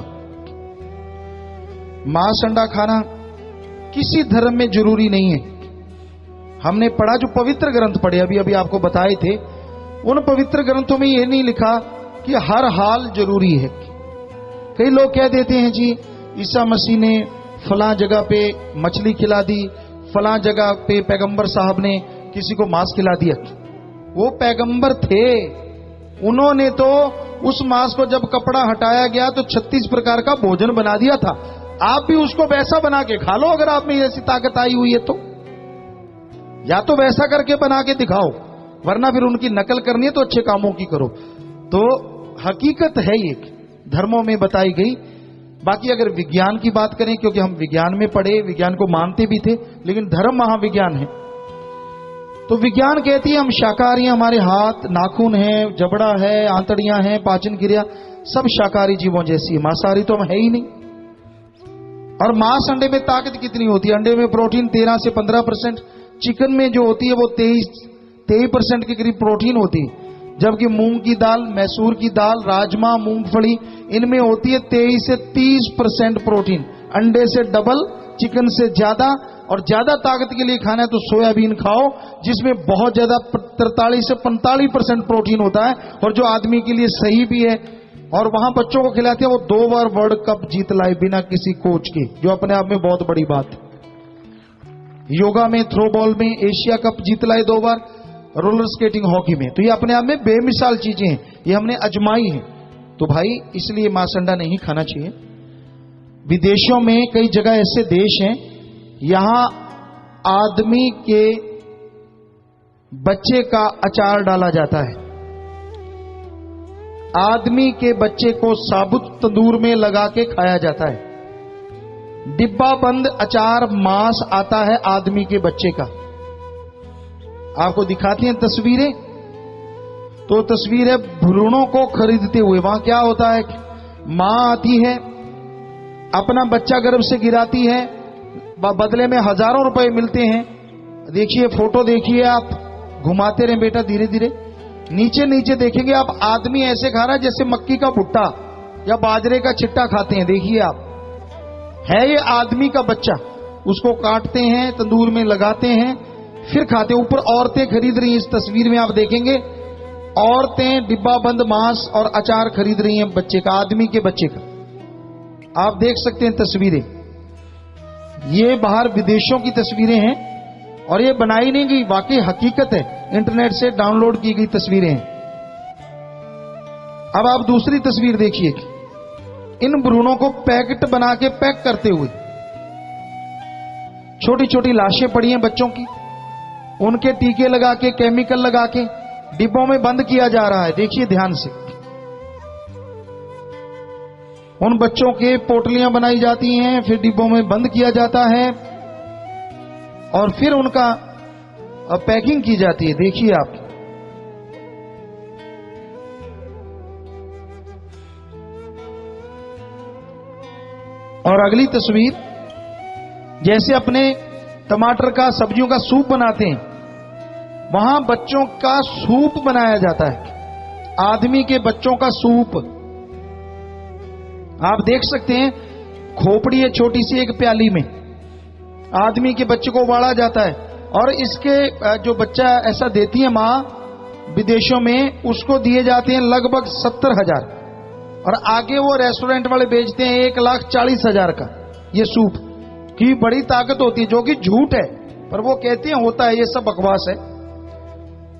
मांस अंडा खाना किसी धर्म में जरूरी नहीं है। हमने पढ़ा, जो पवित्र ग्रंथ पढ़े अभी अभी आपको बताए थे, उन पवित्र ग्रंथों में यह नहीं लिखा कि हर हाल जरूरी है। कई लोग कह देते हैं जी ईसा मसीह ने फलां जगह पे मछली खिला दी, फलां जगह पे पैगंबर साहब ने किसी को मांस खिला दिया। वो पैगंबर थे, उन्होंने तो उस मांस को जब कपड़ा हटाया गया तो 36 प्रकार का भोजन बना दिया था। आप भी उसको वैसा बना के खा लो, अगर आप में ऐसी ताकत आई हुई है तो, या तो वैसा करके बना के दिखाओ, वरना फिर उनकी नकल करनी है तो अच्छे कामों की करो। तो हकीकत है ये धर्मों में बताई गई। बाकी अगर विज्ञान की बात करें, क्योंकि हम विज्ञान में पढ़े, विज्ञान को मानते भी थे, लेकिन धर्म महाविज्ञान है, तो विज्ञान कहती है हम शाकाहारी, हमारे हाथ नाखून है, जबड़ा है, आंतड़ियां हैं, पाचन क्रिया सब शाकाहारी जीवों जैसी है, मांसाहारी तो हम है ही नहीं। और मांस अंडे में ताकत कितनी होती है? अंडे में प्रोटीन 13 से 15%, चिकन में जो होती है वो 23% के करीब प्रोटीन होती है, जबकि मूंग की दाल, मैसूर की दाल, राजमा, मूंगफली, इनमें होती है 23 से 30% प्रोटीन। अंडे से डबल, चिकन से ज्यादा। और ज्यादा ताकत के लिए खाना है तो सोयाबीन खाओ, जिसमें बहुत ज्यादा 43 से 45% प्रोटीन होता है, और जो आदमी के लिए सही भी है। और वहां बच्चों को खिलाते हैं, वो 2 बार वर्ल्ड कप जीत लाए बिना किसी कोच के, जो अपने आप में बहुत बड़ी बात है। योगा में, थ्रो बॉल में एशिया कप जीत लाए 2 बार, रोलर स्केटिंग, हॉकी में। तो ये अपने आप में बेमिसाल चीजें हैं, ये हमने अजमाई हैं। तो भाई इसलिए मांस अंडा नहीं खाना चाहिए। विदेशों में कई जगह ऐसे देश हैं, यहां आदमी के बच्चे का अचार डाला जाता है। आदमी के बच्चे को साबुत तंदूर में लगा के खाया जाता है। डिब्बा बंद अचार मांस आता है आदमी के बच्चे का। आपको दिखाती हैं तस्वीरें, तो तस्वीर है भ्रूणों को खरीदते हुए। वहां क्या होता है, मां आती है, अपना बच्चा गर्भ से गिराती है, बदले में हजारों रुपए मिलते हैं। देखिए फोटो, देखिए आप, घुमाते रहे बेटा धीरे धीरे। नीचे नीचे देखेंगे आप, आदमी ऐसे खा रहा है जैसे मक्की का भुट्टा या बाजरे का छिट्टा खाते हैं। देखिए आप, है ये आदमी का बच्चा, उसको काटते हैं, तंदूर में लगाते हैं, फिर खाते हैं। ऊपर औरतें खरीद रही हैं, इस तस्वीर में आप देखेंगे औरतें डिब्बा बंद मांस और अचार खरीद रही हैं बच्चे का, आदमी के बच्चे का। आप देख सकते हैं तस्वीरें, ये बाहर विदेशों की तस्वीरें हैं, और ये बनाई नहीं गई, वाकई हकीकत है, इंटरनेट से डाउनलोड की गई तस्वीरें हैं। अब आप दूसरी तस्वीर देखिए, इन भ्रूणों को पैकेट बना के पैक करते हुए, छोटी छोटी लाशें पड़ी हैं बच्चों की, उनके टीके लगा के, केमिकल लगा के डिब्बों में बंद किया जा रहा है। देखिए ध्यान से, उन बच्चों के पोटलियां बनाई जाती हैं, फिर डिब्बों में बंद किया जाता है और फिर उनका पैकिंग की जाती है। देखिए आप, और अगली तस्वीर, जैसे अपने टमाटर का, सब्जियों का सूप बनाते हैं, वहां बच्चों का सूप बनाया जाता है, आदमी के बच्चों का सूप। आप देख सकते हैं, खोपड़ी है छोटी सी एक प्याली में, आदमी के बच्चे को उबाला जाता है और इसके जो बच्चा ऐसा देती है मां विदेशों में, उसको दिए जाते हैं लगभग 70,000 और आगे वो रेस्टोरेंट वाले बेचते हैं 1,40,000 का ये सूप की बड़ी ताकत होती है, जो कि झूठ है, पर वो कहते हैं होता है, ये सब बकवास है।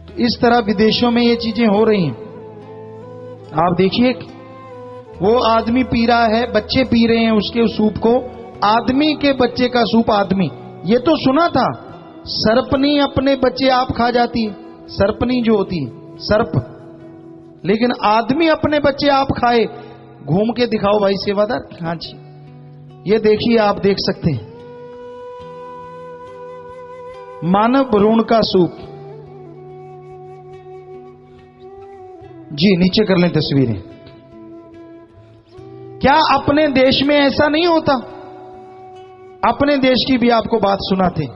तो इस तरह विदेशों में ये चीजें हो रही हैं। आप देखिए, वो आदमी पी रहा है, बच्चे पी रहे हैं उसके सूप को, आदमी के बच्चे का सूप। आदमी, ये तो सुना था सर्पनी अपने बच्चे आप खा जाती है, सर्पनी जो होती है सर्प, लेकिन आदमी अपने बच्चे आप खाए, घूम के दिखाओ भाई सेवादार। हाँ जी, ये देखिए, आप देख सकते हैं मानव भ्रूण का सूप। जी नीचे कर लें तस्वीरें। क्या अपने देश में ऐसा नहीं होता? अपने देश की भी आपको बात सुनाते।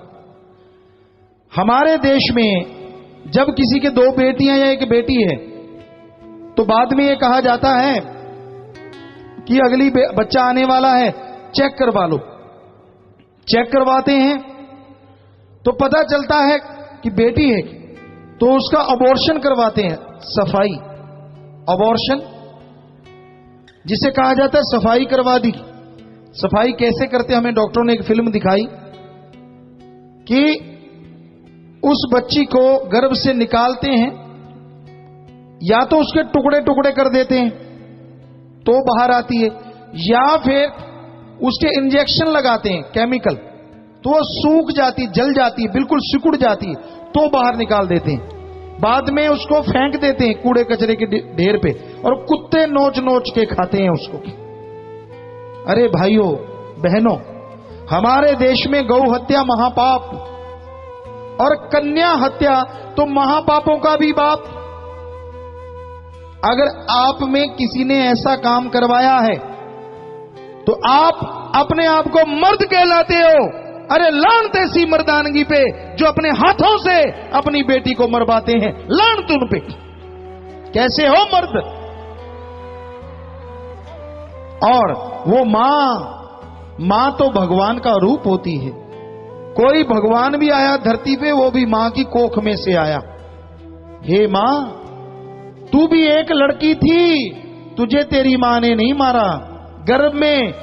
हमारे देश में जब किसी के 2 बेटियां या 1 बेटी है, तो बाद में यह कहा जाता है कि अगली बच्चा आने वाला है, चेक करवा लो। चेक करवाते हैं तो पता चलता है कि बेटी है, तो उसका अबॉर्शन करवाते हैं। सफाई, अबॉर्शन जिसे कहा जाता है सफाई करवा दी। सफाई कैसे करते, हमें डॉक्टरों ने एक फिल्म दिखाई कि उस बच्ची को गर्भ से निकालते हैं, या तो उसके टुकड़े टुकड़े कर देते हैं तो बाहर आती है, या फिर उसके इंजेक्शन लगाते हैं केमिकल, तो वो सूख जाती, जल जाती, बिल्कुल सिकुड़ जाती, तो बाहर निकाल देते हैं। बाद में उसको फेंक देते हैं कूड़े कचरे के ढेर पे, और कुत्ते नोच नोच के खाते हैं उसको। अरे भाइयों बहनों, हमारे देश में गौ हत्या महापाप और कन्या हत्या तो महापापों का भी बाप। अगर आप में किसी ने ऐसा काम करवाया है तो आप अपने आप को मर्द कहलाते हो। अरे लानत ऐसी मर्दानगी पे जो अपने हाथों से अपनी बेटी को मरवाते हैं, लानत उन पे। कैसे हो मर्द? और वो मां तो भगवान का रूप होती है। कोई भगवान भी आया धरती पे, वो भी मां की कोख में से आया। हे मां, तू भी एक लड़की थी, तुझे तेरी मां ने नहीं मारा गर्भ में।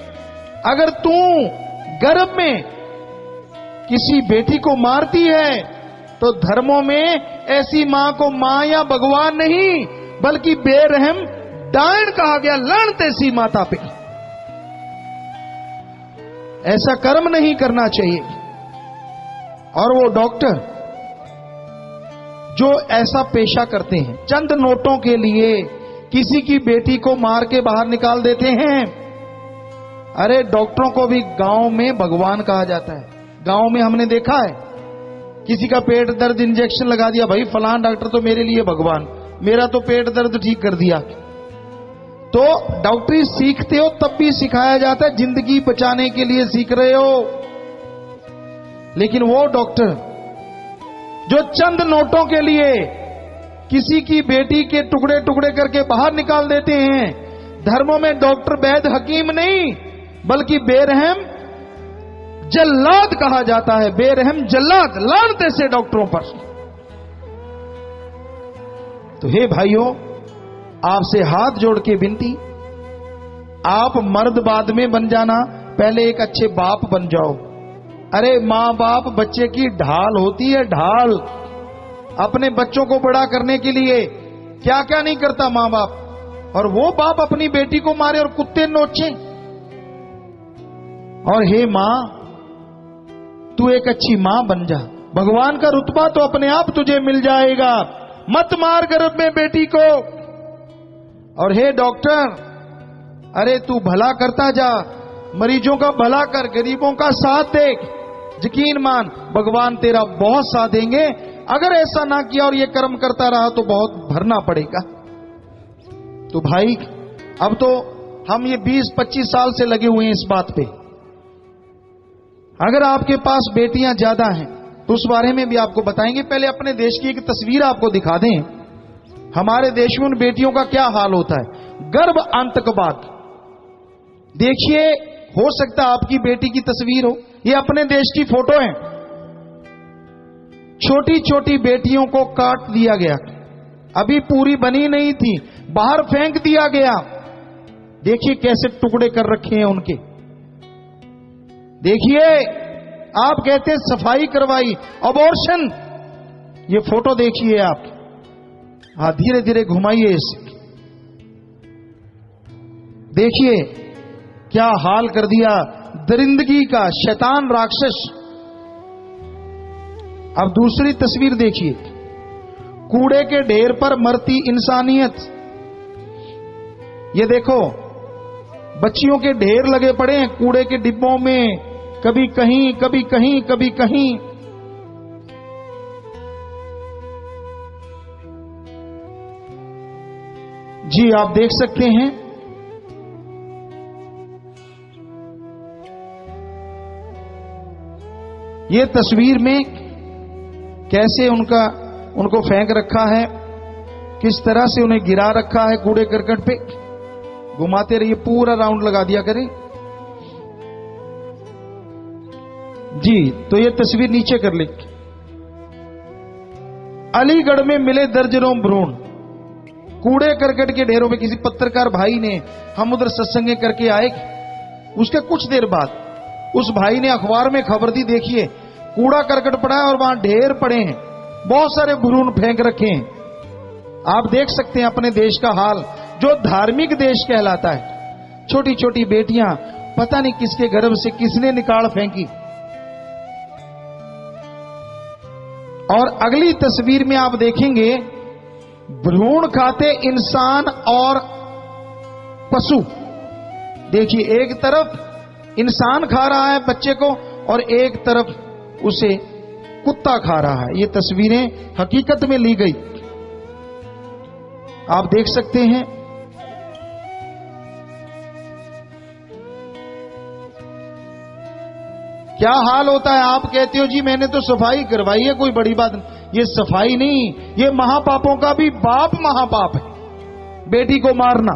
अगर तू गर्भ में किसी बेटी को मारती है तो धर्मों में ऐसी मां को मां या भगवान नहीं बल्कि बेरहम डायन कहा गया। लानत ऐसी माता पे। ऐसा कर्म नहीं करना चाहिए। और वो डॉक्टर जो ऐसा पेशा करते हैं, चंद नोटों के लिए किसी की बेटी को मार के बाहर निकाल देते हैं। अरे डॉक्टरों को भी गांव में भगवान कहा जाता है। गांव में हमने देखा है, किसी का पेट दर्द इंजेक्शन लगा दिया, भाई फलान डॉक्टर तो मेरे लिए भगवान, मेरा तो पेट दर्द ठीक कर दिया। तो डॉक्टरी सीखते हो तब भी सिखाया जाता है जिंदगी बचाने के लिए सीख रहे हो। लेकिन वो डॉक्टर जो चंद नोटों के लिए किसी की बेटी के टुकड़े टुकड़े करके बाहर निकाल देते हैं, धर्मों में डॉक्टर वैद हकीम नहीं बल्कि बेरहम जल्लाद कहा जाता है। बेरहम जल्लाद, लानत ऐसे डॉक्टरों पर। तो हे भाइयों, आपसे हाथ जोड़ के विनती, आप मर्द बाद में बन जाना, पहले एक अच्छे बाप बन जाओ। अरे मां बाप बच्चे की ढाल होती है, ढाल। अपने बच्चों को बड़ा करने के लिए क्या क्या नहीं करता मां बाप। और वो बाप अपनी बेटी को मारे और कुत्ते नोचे। और हे मां, तू एक अच्छी मां बन जा, भगवान का रुतबा तो अपने आप तुझे मिल जाएगा, मत मार गर्भ में बेटी को। और हे डॉक्टर, अरे तू भला करता जा, मरीजों का भला कर, गरीबों का साथ देख, यकीन मान भगवान तेरा बहुत साथ देंगे। अगर ऐसा ना किया और ये कर्म करता रहा तो बहुत भरना पड़ेगा। तो भाई अब तो हम ये 20-25 साल से लगे हुए हैं इस बात पे। अगर आपके पास बेटियां ज्यादा हैं तो उस बारे में भी आपको बताएंगे। पहले अपने देश की एक तस्वीर आपको दिखा दें, हमारे देश में उन बेटियों का क्या हाल होता है। गर्भ आतंकवाद देखिए, हो सकता है आपकी बेटी की तस्वीर हो, ये अपने देश की फोटो है। छोटी छोटी बेटियों को काट दिया गया, अभी पूरी बनी नहीं थी, बाहर फेंक दिया गया। देखिए कैसे टुकड़े कर रखे हैं उनके। देखिए, आप कहते हैं सफाई करवाई, अबॉर्शन। ये फोटो देखिए आप, हाँ धीरे धीरे घुमाइए इसे, देखिए क्या हाल कर दिया दरिंदगी का, शैतान राक्षस। अब दूसरी तस्वीर देखिए, कूड़े के ढेर पर मरती इंसानियत। ये देखो बच्चियों के ढेर लगे पड़े हैं कूड़े के डिब्बों में, कभी कहीं कभी कहीं कभी कहीं। जी आप देख सकते हैं, ये तस्वीर में कैसे उनको फेंक रखा है, किस तरह से उन्हें गिरा रखा है कूड़े करकट पे। घुमाते रहिए, पूरा राउंड लगा दिया करें। जी तो ये तस्वीर नीचे कर ले। अलीगढ़ में मिले दर्जनों भ्रूण कूड़े करकट के ढेरों में। किसी पत्रकार भाई ने, हम उधर सत्संग करके आए, उसके कुछ देर बाद उस भाई ने अखबार में खबर दी, देखिए कूड़ा करकट पड़ा है और वहां ढेर पड़े हैं, बहुत सारे भ्रूण फेंक रखे हैं। आप देख सकते हैं अपने देश का हाल, जो धार्मिक देश कहलाता है। छोटी छोटी बेटियां पता नहीं किसके गर्भ से किसने निकाल फेंकी। और अगली तस्वीर में आप देखेंगे भ्रूण खाते इंसान और पशु। देखिए एक तरफ इंसान खा रहा है बच्चे को और एक तरफ उसे कुत्ता खा रहा है। ये तस्वीरें हकीकत में ली गई, आप देख सकते हैं। क्या हाल होता है। आप कहते हो जी मैंने तो सफाई करवाई है, कोई बड़ी बात नहीं। ये सफाई नहीं, ये महापापों का भी बाप महापाप है। बेटी को मारना,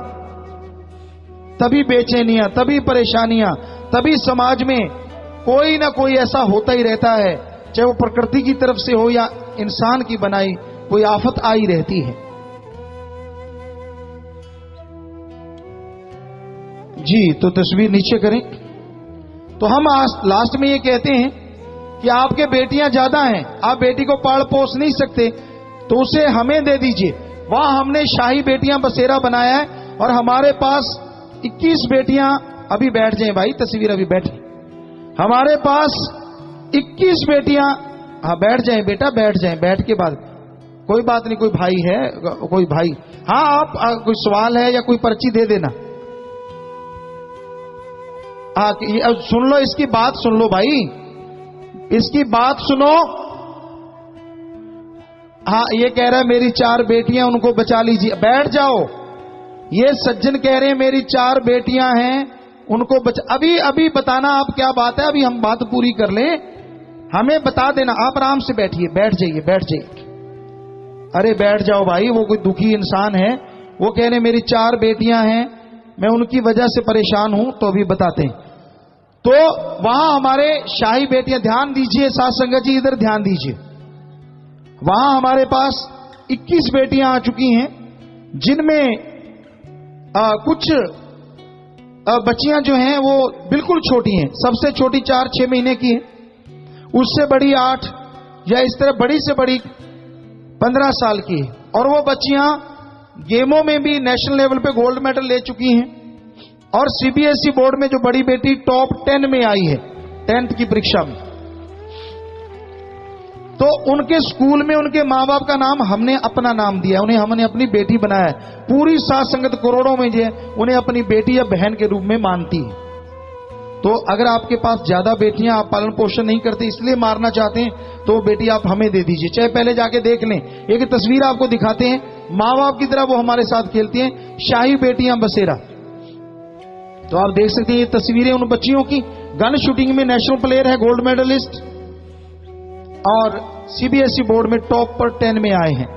तभी बेचैनियां, तभी परेशानियां, तभी समाज में कोई ना कोई ऐसा होता ही रहता है, चाहे वो प्रकृति की तरफ से हो या इंसान की बनाई, कोई आफत आई रहती है। जी तो तस्वीर नीचे करें। तो हम लास्ट में ये कहते हैं कि आपके बेटियां ज्यादा हैं, आप बेटी को पाल पोस नहीं सकते तो उसे हमें दे दीजिए। वहां हमने शाही बेटियां बसेरा बनाया है और हमारे पास 21 बेटियां, अभी बैठ जाएं भाई, तस्वीर अभी बैठे, हमारे पास 21 बेटियां, हाँ बैठ जाएं बेटा, बैठ जाएं, बैठ के बाद कोई बात नहीं। कोई भाई है, कोई भाई, हाँ आप कोई सवाल है या कोई पर्ची दे देना। हाँ सुन लो, इसकी बात सुन लो भाई, इसकी बात सुनो। हाँ ये कह रहा है मेरी 4 बेटियां, उनको बचा लीजिए, बैठ जाओ। ये सज्जन कह रहे हैं मेरी 4 बेटियां हैं, उनको अभी अभी बताना आप क्या बात है, अभी हम बात पूरी कर लें, हमें बता देना। आप आराम से बैठिए, बैठ जाइए, बैठ जाइए। अरे बैठ जाओ भाई, वो कोई दुखी इंसान है, वो कह रहे मेरी 4 बेटियां हैं, मैं उनकी वजह से परेशान हूं, तो अभी बताते हैं। तो वहां हमारे शाही बेटियां, ध्यान दीजिए साथ संगत जी, इधर ध्यान दीजिए। वहां हमारे पास 21 बेटियां आ चुकी हैं, जिनमें कुछ बच्चियां जो हैं वो बिल्कुल छोटी हैं। सबसे छोटी 4-6 महीने की है, उससे बड़ी 8, या इस तरह बड़ी से बड़ी 15 साल की है। और वो बच्चियां गेमों में भी नेशनल लेवल पे गोल्ड मेडल ले चुकी हैं और सीबीएसई बोर्ड में जो बड़ी बेटी टॉप 10 में आई है 10th की परीक्षा में, तो उनके स्कूल में उनके माँ बाप का नाम हमने अपना नाम दिया, उन्हें हमने अपनी बेटी बनाया है। पूरी सात संगत करोड़ों में जो है उन्हें अपनी बेटी या बहन के रूप में मानती है। तो अगर आपके पास ज्यादा बेटियां, आप पालन पोषण नहीं करते इसलिए मारना चाहते हैं, तो बेटी आप हमें दे दीजिए। चाहे पहले जाके देख लें, एक तस्वीर आपको दिखाते हैं, माँ बाप की तरह वो हमारे साथ खेलती हैं, शाही बेटियां बसेरा। तो आप देख सकते हैं ये तस्वीरें उन बच्चियों की, गन शूटिंग में नेशनल प्लेयर है, गोल्ड मेडलिस्ट और सीबीएसई बोर्ड में टॉप पर 10 में आए हैं।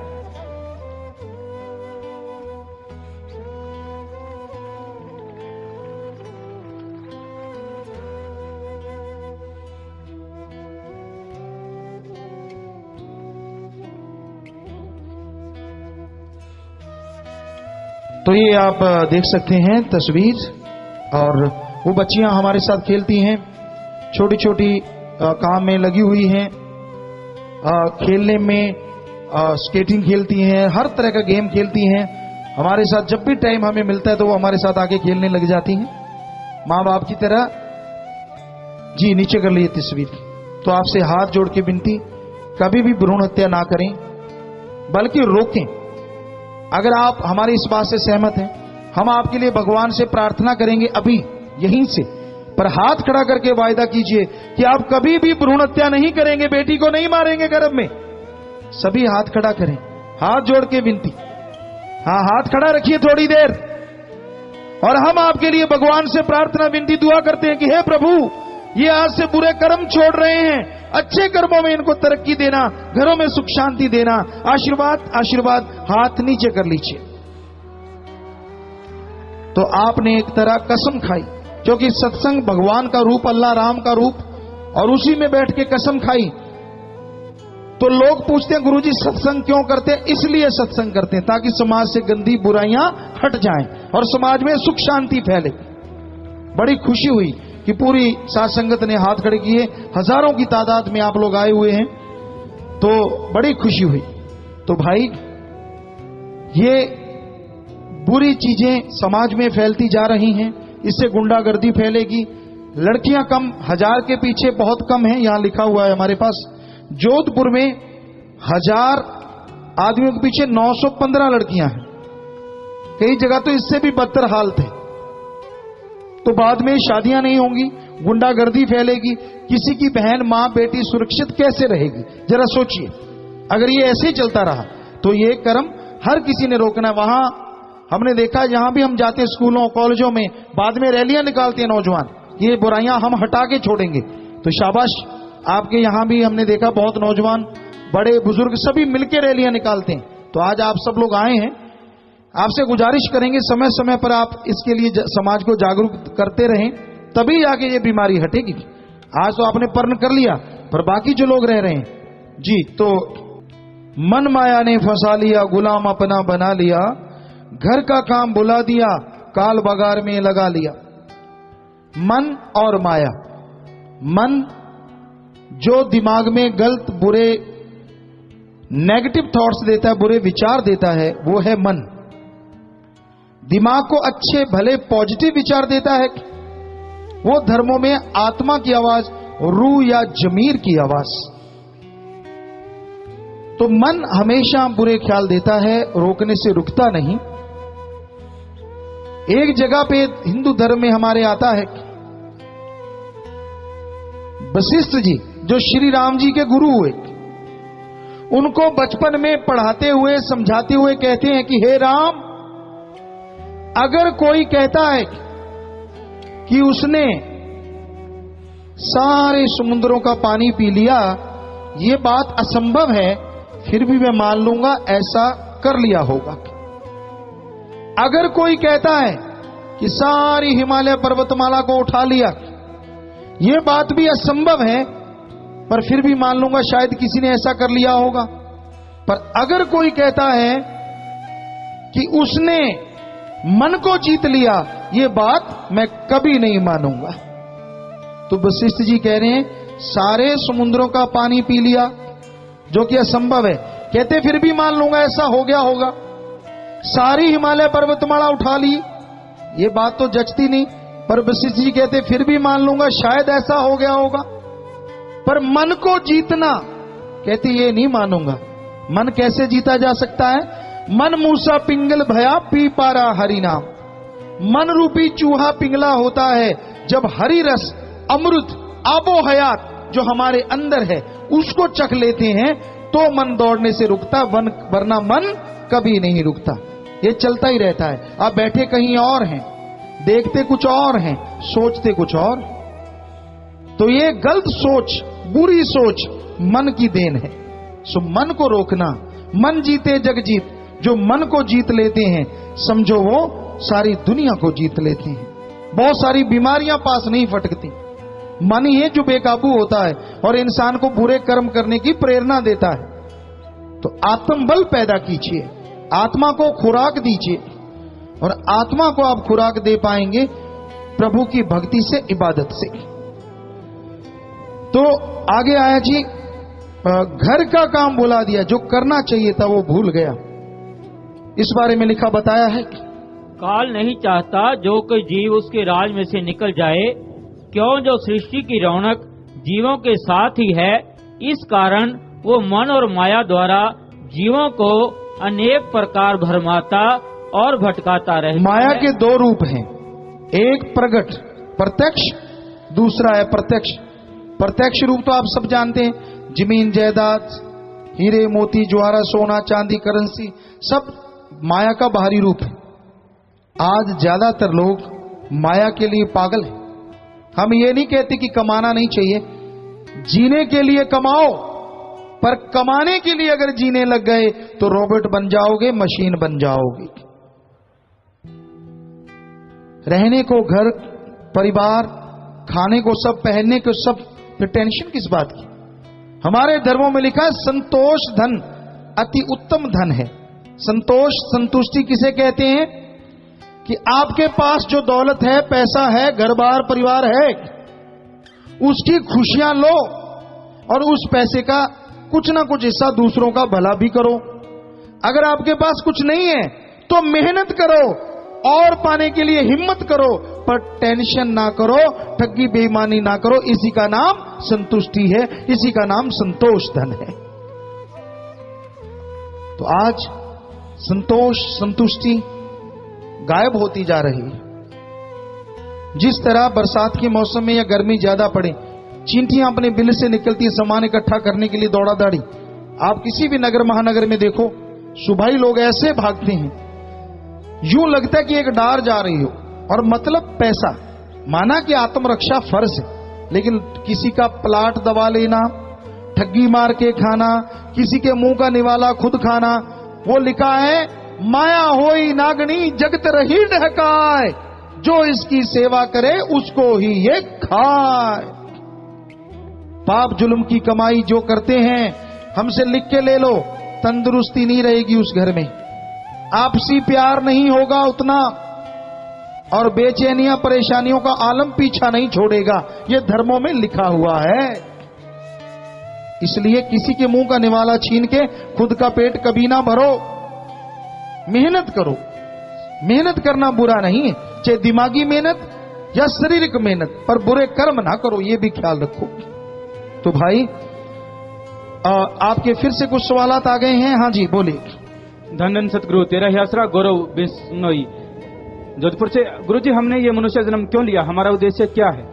तो ये आप देख सकते हैं तस्वीर, और वो बच्चियां हमारे साथ खेलती हैं, छोटी छोटी काम में लगी हुई हैं, खेलने में स्केटिंग खेलती हैं, हर तरह का गेम खेलती हैं हमारे साथ। जब भी टाइम हमें मिलता है तो वो हमारे साथ आके खेलने लग जाती हैं माँ बाप की तरह। जी नीचे कर लीजिए तस्वीर। तो आपसे हाथ जोड़ के विनती, कभी भी भ्रूण हत्या ना करें, बल्कि रोकें। अगर आप हमारी इस बात से सहमत हैं, हम आपके लिए भगवान से प्रार्थना करेंगे अभी यहीं से, पर हाथ खड़ा करके वायदा कीजिए कि आप कभी भी भ्रूण हत्या नहीं करेंगे, बेटी को नहीं मारेंगे गर्भ में। सभी हाथ खड़ा करें, हाथ जोड़ के विनती। हाँ, हाथ खड़ा रखिए थोड़ी देर, और हम आपके लिए भगवान से प्रार्थना विनती दुआ करते हैं कि हे प्रभु, ये आज से बुरे कर्म छोड़ रहे हैं, अच्छे कर्मों में इनको तरक्की देना, घरों में सुख शांति देना, आशीर्वाद आशीर्वाद। हाथ नीचे कर लीजिए। तो आपने एक तरह कसम खाई, क्योंकि सत्संग भगवान का रूप, अल्लाह राम का रूप, और उसी में बैठ के कसम खाई। तो लोग पूछते हैं गुरुजी सत्संग क्यों करते हैं? इसलिए सत्संग करते हैं ताकि समाज से गंदी बुराइयां हट जाएं और समाज में सुख शांति फैले। बड़ी खुशी हुई कि पूरी साथ संगत ने हाथ खड़े किए, हजारों की तादाद में आप लोग आए हुए हैं, तो बड़ी खुशी हुई। तो भाई, ये बुरी चीजें समाज में फैलती जा रही हैं, इससे गुंडागर्दी फैलेगी। लड़कियां कम, 1000 के पीछे बहुत कम है, यहां लिखा हुआ है हमारे पास। जोधपुर में 1000 आदमियों के पीछे 915 लड़कियां हैं। कई जगह तो इससे भी बदतर हाल थे। तो बाद में शादियां नहीं होंगी, गुंडागर्दी फैलेगी, किसी की बहन, मां, बेटी सुरक्षित कैसे रहेगी? जरा सोचिए। अगर ये ऐसे ही चलता रहा तो ये कर्म हर किसी ने रोकना है। वहां हमने देखा, जहां भी हम जाते हैं स्कूलों कॉलेजों में, बाद में रैलियां निकालते हैं नौजवान, ये बुराइयां हम हटा के छोड़ेंगे। तो शाबाश, आपके यहां भी हमने देखा बहुत नौजवान, बड़े बुजुर्ग सभी मिलकर रैलियां निकालते हैं। तो आज आप सब लोग आए हैं, आपसे गुजारिश करेंगे समय समय पर आप इसके लिए समाज को जागरूक करते रहें, तभी जाके ये बीमारी हटेगी। आज तो आपने पर्ण कर लिया, पर बाकी जो लोग रह रहे हैं जी, तो मन माया ने फंसा लिया, गुलाम अपना बना लिया, घर का काम बुला दिया, काल बगार में लगा लिया। मन और माया, मन जो दिमाग में गलत बुरे नेगेटिव थॉट्स देता है, बुरे विचार देता है, वो है मन। दिमाग को अच्छे भले पॉजिटिव विचार देता है, वो धर्मों में आत्मा की आवाज, रूह या जमीर की आवाज। तो मन हमेशा बुरे ख्याल देता है, रोकने से रुकता नहीं। एक जगह पे हिंदू धर्म में हमारे आता है, वशिष्ठ जी जो श्री राम जी के गुरु हुए, उनको बचपन में पढ़ाते हुए, समझाते हुए कहते हैं कि हे राम, अगर कोई कहता है कि उसने सारे समुद्रों का पानी पी लिया, ये बात असंभव है, फिर भी मैं मान लूंगा ऐसा कर लिया होगा। अगर कोई कहता है कि सारी हिमालय पर्वतमाला को उठा लिया, ये बात भी असंभव है, पर फिर भी मान लूंगा शायद किसी ने ऐसा कर लिया होगा। पर अगर कोई कहता है कि उसने मन को जीत लिया, ये बात मैं कभी नहीं मानूंगा। तो वशिष्ठ जी कह रहे हैं, सारे समुद्रों का पानी पी लिया, जो कि असंभव है, कहते फिर भी मान लूंगा ऐसा हो गया होगा। सारी हिमालय पर्वतमाला उठा ली, ये बात तो जचती नहीं। पर वशिष्ठ जी कहते फिर भी मान लूंगा, शायद ऐसा हो गया होगा। पर मन को जीतना, कहती ये नहीं मानूंगा। मन कैसे जीता जा सकता है? मन मूसा पिंगल भया पी पारा हरि नाम। मन रूपी चूहा पिंगला होता है जब हरि रस अमृत आबो हयात जो हमारे अंदर है उसको चख लेते हैं तो मन दौड़ने से रुकता, वरना मन कभी नहीं रुकता, ये चलता ही रहता है। आप बैठे कहीं और हैं, देखते कुछ और हैं, सोचते कुछ और। तो ये गलत सोच, बुरी सोच मन की देन है। सो मन को रोकना। मन जीते जग जीत, जो मन को जीत लेते हैं समझो वो सारी दुनिया को जीत लेते हैं। बहुत सारी बीमारियां पास नहीं फटकती, मन ही है जो बेकाबू होता है और इंसान को बुरे कर्म करने की प्रेरणा देता है। तो आत्मबल पैदा कीजिए, आत्मा को खुराक दीजिए, और आत्मा को आप खुराक दे पाएंगे प्रभु की भक्ति से, इबादत से। तो आगे आया जी, घर का काम बुला दिया, जो करना चाहिए था वो भूल गया। इस बारे में लिखा बताया है, काल नहीं चाहता जो कोई जीव उसके राज में से निकल जाए, क्यों जो सृष्टि की रौनक जीवों के साथ ही है, इस कारण वो मन और माया द्वारा जीवों को अनेक प्रकार भरमाता और भटकाता रहता है। माया के दो रूप हैं, एक प्रगट प्रत्यक्ष, दूसरा है प्रत्यक्ष। प्रत्यक्ष रूप तो आप सब जानते हैं, जमीन जायदाद, हीरे मोती ज्वारा सोना चांदी करेंसी, सब माया का बाहरी रूप है। आज ज्यादातर लोग माया के लिए पागल हैं। हम ये नहीं कहते कि कमाना नहीं चाहिए, जीने के लिए कमाओ, पर कमाने के लिए अगर जीने लग गए तो रोबोट बन जाओगे, मशीन बन जाओगे। रहने को घर परिवार, खाने को सब, पहनने को सब, फिर टेंशन किस बात की? हमारे धर्मों में लिखा है संतोष धन अति उत्तम धन है। संतोष, संतुष्टि किसे कहते हैं? कि आपके पास जो दौलत है, पैसा है, घर बार परिवार है, उसकी खुशियां लो और उस पैसे का कुछ ना कुछ हिस्सा दूसरों का भला भी करो। अगर आपके पास कुछ नहीं है तो मेहनत करो और पाने के लिए हिम्मत करो, पर टेंशन ना करो, ठगी बेईमानी ना करो। इसी का नाम संतुष्टि है, इसी का नाम संतोष धन है। तो आज संतोष, संतुष्टि गायब होती जा रही है। जिस तरह बरसात के मौसम में या गर्मी ज्यादा पड़े, चींटियां अपने बिल से निकलती है सामान इकट्ठा करने के लिए दौड़ा दौड़ी। आप किसी भी नगर महानगर में देखो, सुबह ही लोग ऐसे भागते हैं, यूं लगता है कि एक डार जा रही हो, और मतलब पैसा। माना कि आत्मरक्षा फर्ज है, लेकिन किसी का प्लाट दबा लेना, ठगी मार के खाना, किसी के मुंह का निवाला खुद खाना। वो लिखा है, माया होई नागनी जगत रही ढहकाए, जो इसकी सेवा करे उसको ही ये खाए। पाप जुल्म की कमाई जो करते हैं, हमसे लिख के ले लो, तंदुरुस्ती नहीं रहेगी उस घर में, आपसी प्यार नहीं होगा उतना, और बेचैनियां परेशानियों का आलम पीछा नहीं छोड़ेगा। ये धर्मों में लिखा हुआ है। इसलिए किसी के मुंह का निवाला छीन के खुद का पेट कभी ना भरो। मेहनत करो, मेहनत करना बुरा नहीं है, चाहे दिमागी मेहनत या शारीरिक मेहनत, पर बुरे कर्म ना करो, ये भी ख्याल रखो। तो भाई आपके फिर से कुछ सवालात आ गए हैं। हाँ जी बोलिए। धन सतगुरु, तेरा ही आसरा, गौरव बिश्नोई, जोधपुर से। गुरु जी, हमने ये मनुष्य जन्म क्यों लिया? हमारा उद्देश्य क्या है?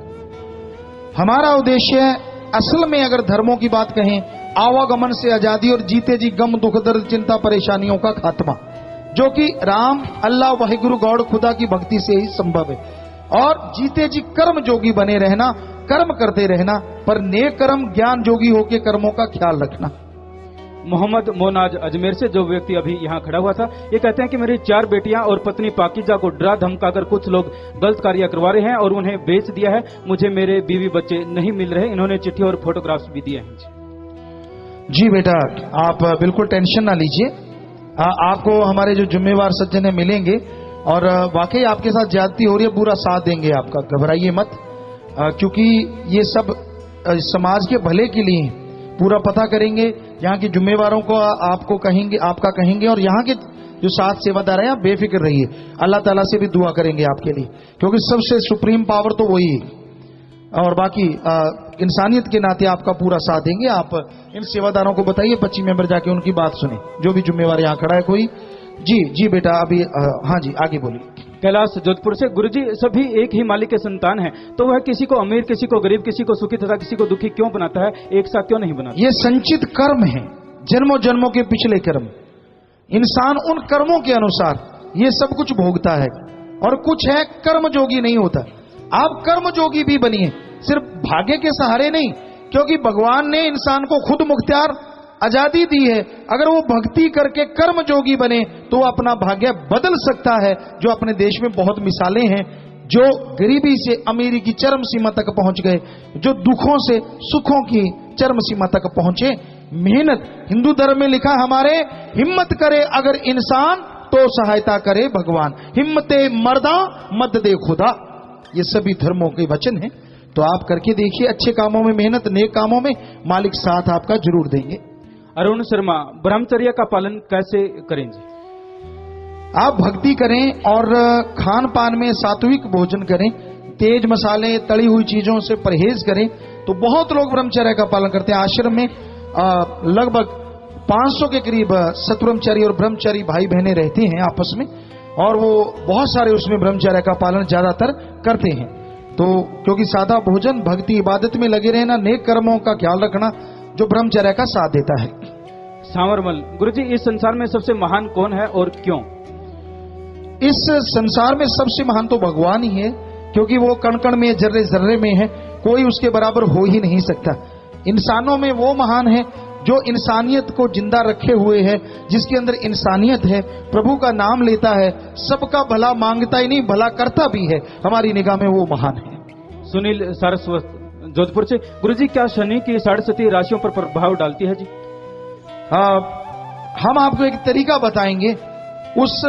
हमारा उद्देश्य असल में अगर धर्मों की बात कहें, आवागमन से आजादी और जीते जी गम दुख दर्द चिंता परेशानियों का खात्मा, जो कि राम, अल्लाह, वाहिगुरु, गॉड, खुदा की भक्ति से ही संभव है। और जीते जी कर्म जोगी बने रहना, कर्म करते रहना, पर नेक कर्म ज्ञान जोगी होके कर्मों का ख्याल रखना। मोहम्मद मोनाज अजमेर से, जो व्यक्ति अभी यहाँ खड़ा हुआ था, ये कहते हैं कि मेरी 4 बेटियां और पत्नी पाकीजा को डरा धमकाकर कुछ लोग गलत कार्य करवा रहे हैं और उन्हें बेच दिया है। मुझे मेरे बीवी बच्चे नहीं मिल रहे। इन्होंने चिट्ठी और फोटोग्राफ्स भी दिए हैं। जी बेटा, आप बिल्कुल टेंशन ना लीजिए, आपको हमारे जो जिम्मेवार सज्जन है मिलेंगे और वाकई आपके साथ ज्यादती हो रही है, पूरा साथ देंगे आपका, घबराइए मत, क्योंकि ये सब समाज के भले के लिए पूरा पता करेंगे। यहाँ के जिम्मेवारों को आपको कहेंगे, आपका कहेंगे, और यहाँ के जो साथ सेवादार है, आप बेफिक्र रहिए, अल्लाह ताला से भी दुआ करेंगे आपके लिए, क्योंकि सबसे सुप्रीम पावर तो वही है। और बाकी इंसानियत के नाते आपका पूरा साथ देंगे। आप इन सेवादारों को बताइए 25 मेंबर जाके उनकी बात सुने, जो भी जिम्मेवार यहाँ खड़ा है कोई। जी बेटा, अभी हाँ जी आगे बोलिए। कैलाश जोधपुर से। गुरुजी, सभी एक ही मालिक के संतान हैं, तो वह किसी को अमीर, किसी को गरीब, किसी को सुखी तथा किसी को दुखी क्यों बनाता है, एक साथ क्यों नहीं बनाता? ये संचित कर्म है, जन्मों जन्मों के पिछले कर्म। इंसान उन कर्मों के अनुसार ये सब कुछ भोगता है, और कुछ है कर्म जोगी नहीं होता। आप कर्म जोगी भी बनिए, सिर्फ भाग्य के सहारे नहीं, क्योंकि भगवान ने इंसान को खुद मुख्तियार आजादी दी है। अगर वो भक्ति करके कर्म जोगी बने तो वो अपना भाग्य बदल सकता है। जो अपने देश में बहुत मिसालें हैं, जो गरीबी से अमीरी की चरम सीमा तक पहुंच गए, जो दुखों से सुखों की चरम सीमा तक पहुंचे। मेहनत, हिंदू धर्म में लिखा हमारे, हिम्मत करे अगर इंसान तो सहायता करे भगवान, हिम्मते मर्दा मद दे खुदा। ये सभी धर्मों के वचन हैं। तो आप करके देखिए, अच्छे कामों में मेहनत, नेक कामों में मालिक साथ आपका जरूर देंगे। अरुण शर्मा, ब्रह्मचर्य का पालन कैसे करें जी? आप भक्ति करें और खान पान में सात्विक भोजन करें, तेज मसाले तली हुई चीजों से परहेज करें। तो बहुत लोग ब्रह्मचर्य का पालन करते हैं। आश्रम में लगभग 500 के करीब सतब्रह्मचारी और ब्रह्मचारी भाई बहनें रहते हैं आपस में, और वो बहुत सारे उसमें ब्रह्मचर्य का पालन ज्यादातर करते हैं। तो क्योंकि सादा भोजन, भक्ति इबादत में लगे रहना, नेक कर्मों का ख्याल रखना, जो ब्रह्मचर्य का साथ देता है। सांवरमल, गुरुजी, इस संसार में सबसे महान कौन है और क्यों? इस संसार में सबसे महान तो भगवान ही है, क्योंकि वो कण कण में, जर्रे जर्रे में है, कोई उसके बराबर हो ही नहीं सकता। इंसानों में वो महान है जो इंसानियत को जिंदा रखे हुए है, जिसके अंदर इंसानियत है, प्रभु का नाम लेता है, सबका भला मांगता ही नहीं भला करता भी है। हमारी निगाह में वो महान है। सुनील सारस्वत जोधपुर से। गुरुजी, क्या शनि की 67 राशियों पर प्रभाव डालती है जी? हम आपको एक तरीका बताएंगे, उस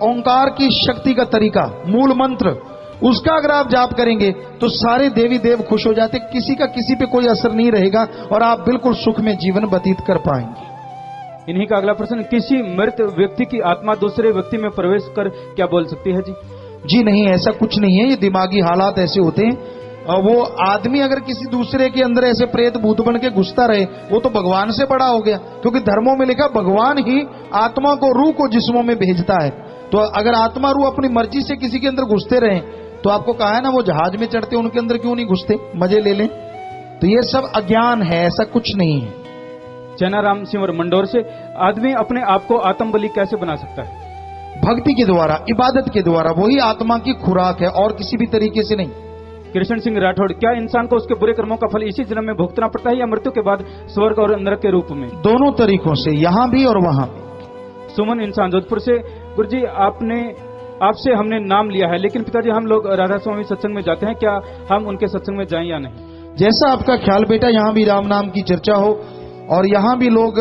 ओंकार की शक्ति का तरीका, मूल मंत्र, उसका अगर आप जाप करेंगे तो सारे देवी देव खुश हो जाते, किसी का किसी पे कोई असर नहीं रहेगा और आप बिल्कुल सुख में जीवन व्यतीत कर पाएंगे। इन्हीं का अगला प्रश्न, किसी मृत व्यक्ति की आत्मा दूसरे व्यक्ति में प्रवेश कर क्या बोल सकती है जी? जी नहीं, ऐसा कुछ नहीं है। ये दिमागी हालात ऐसे होते हैं। वो आदमी अगर किसी दूसरे के अंदर ऐसे प्रेत भूत बन के घुसता रहे, वो तो भगवान से बड़ा हो गया, क्योंकि धर्मों में लिखा भगवान ही आत्मा को, रूह को जिस्मों में भेजता है। तो अगर आत्मा रूह अपनी मर्जी से किसी के अंदर घुसते रहे, तो आपको कहा है ना वो जहाज में चढ़ते उनके अंदर क्यों नहीं घुसते, मजे ले लें। तो ये सब अज्ञान है, ऐसा कुछ नहीं है। चैनाराम सिंह मंडोर से। आदमी अपने आप को आत्म बलि कैसे बना सकता है? भक्ति के द्वारा, इबादत के द्वारा, वही आत्मा की खुराक है और किसी भी तरीके से नहीं। कृष्ण सिंह राठौड़, क्या इंसान को उसके बुरे कर्मों का फल इसी जन्म में भुगतना पड़ता है या मृत्यु के बाद स्वर्ग और नरक के रूप में? दोनों तरीकों से, यहाँ भी और वहां भी। सुमन इंसान जोधपुर से। गुरुजी, आपसे हमने नाम लिया है, लेकिन पिताजी हम लोग राधा स्वामी सत्संग में जाते हैं, क्या हम उनके सत्संग में जाएं या नहीं? जैसा आपका ख्याल बेटा, यहाँ भी राम नाम की चर्चा हो और यहाँ भी लोग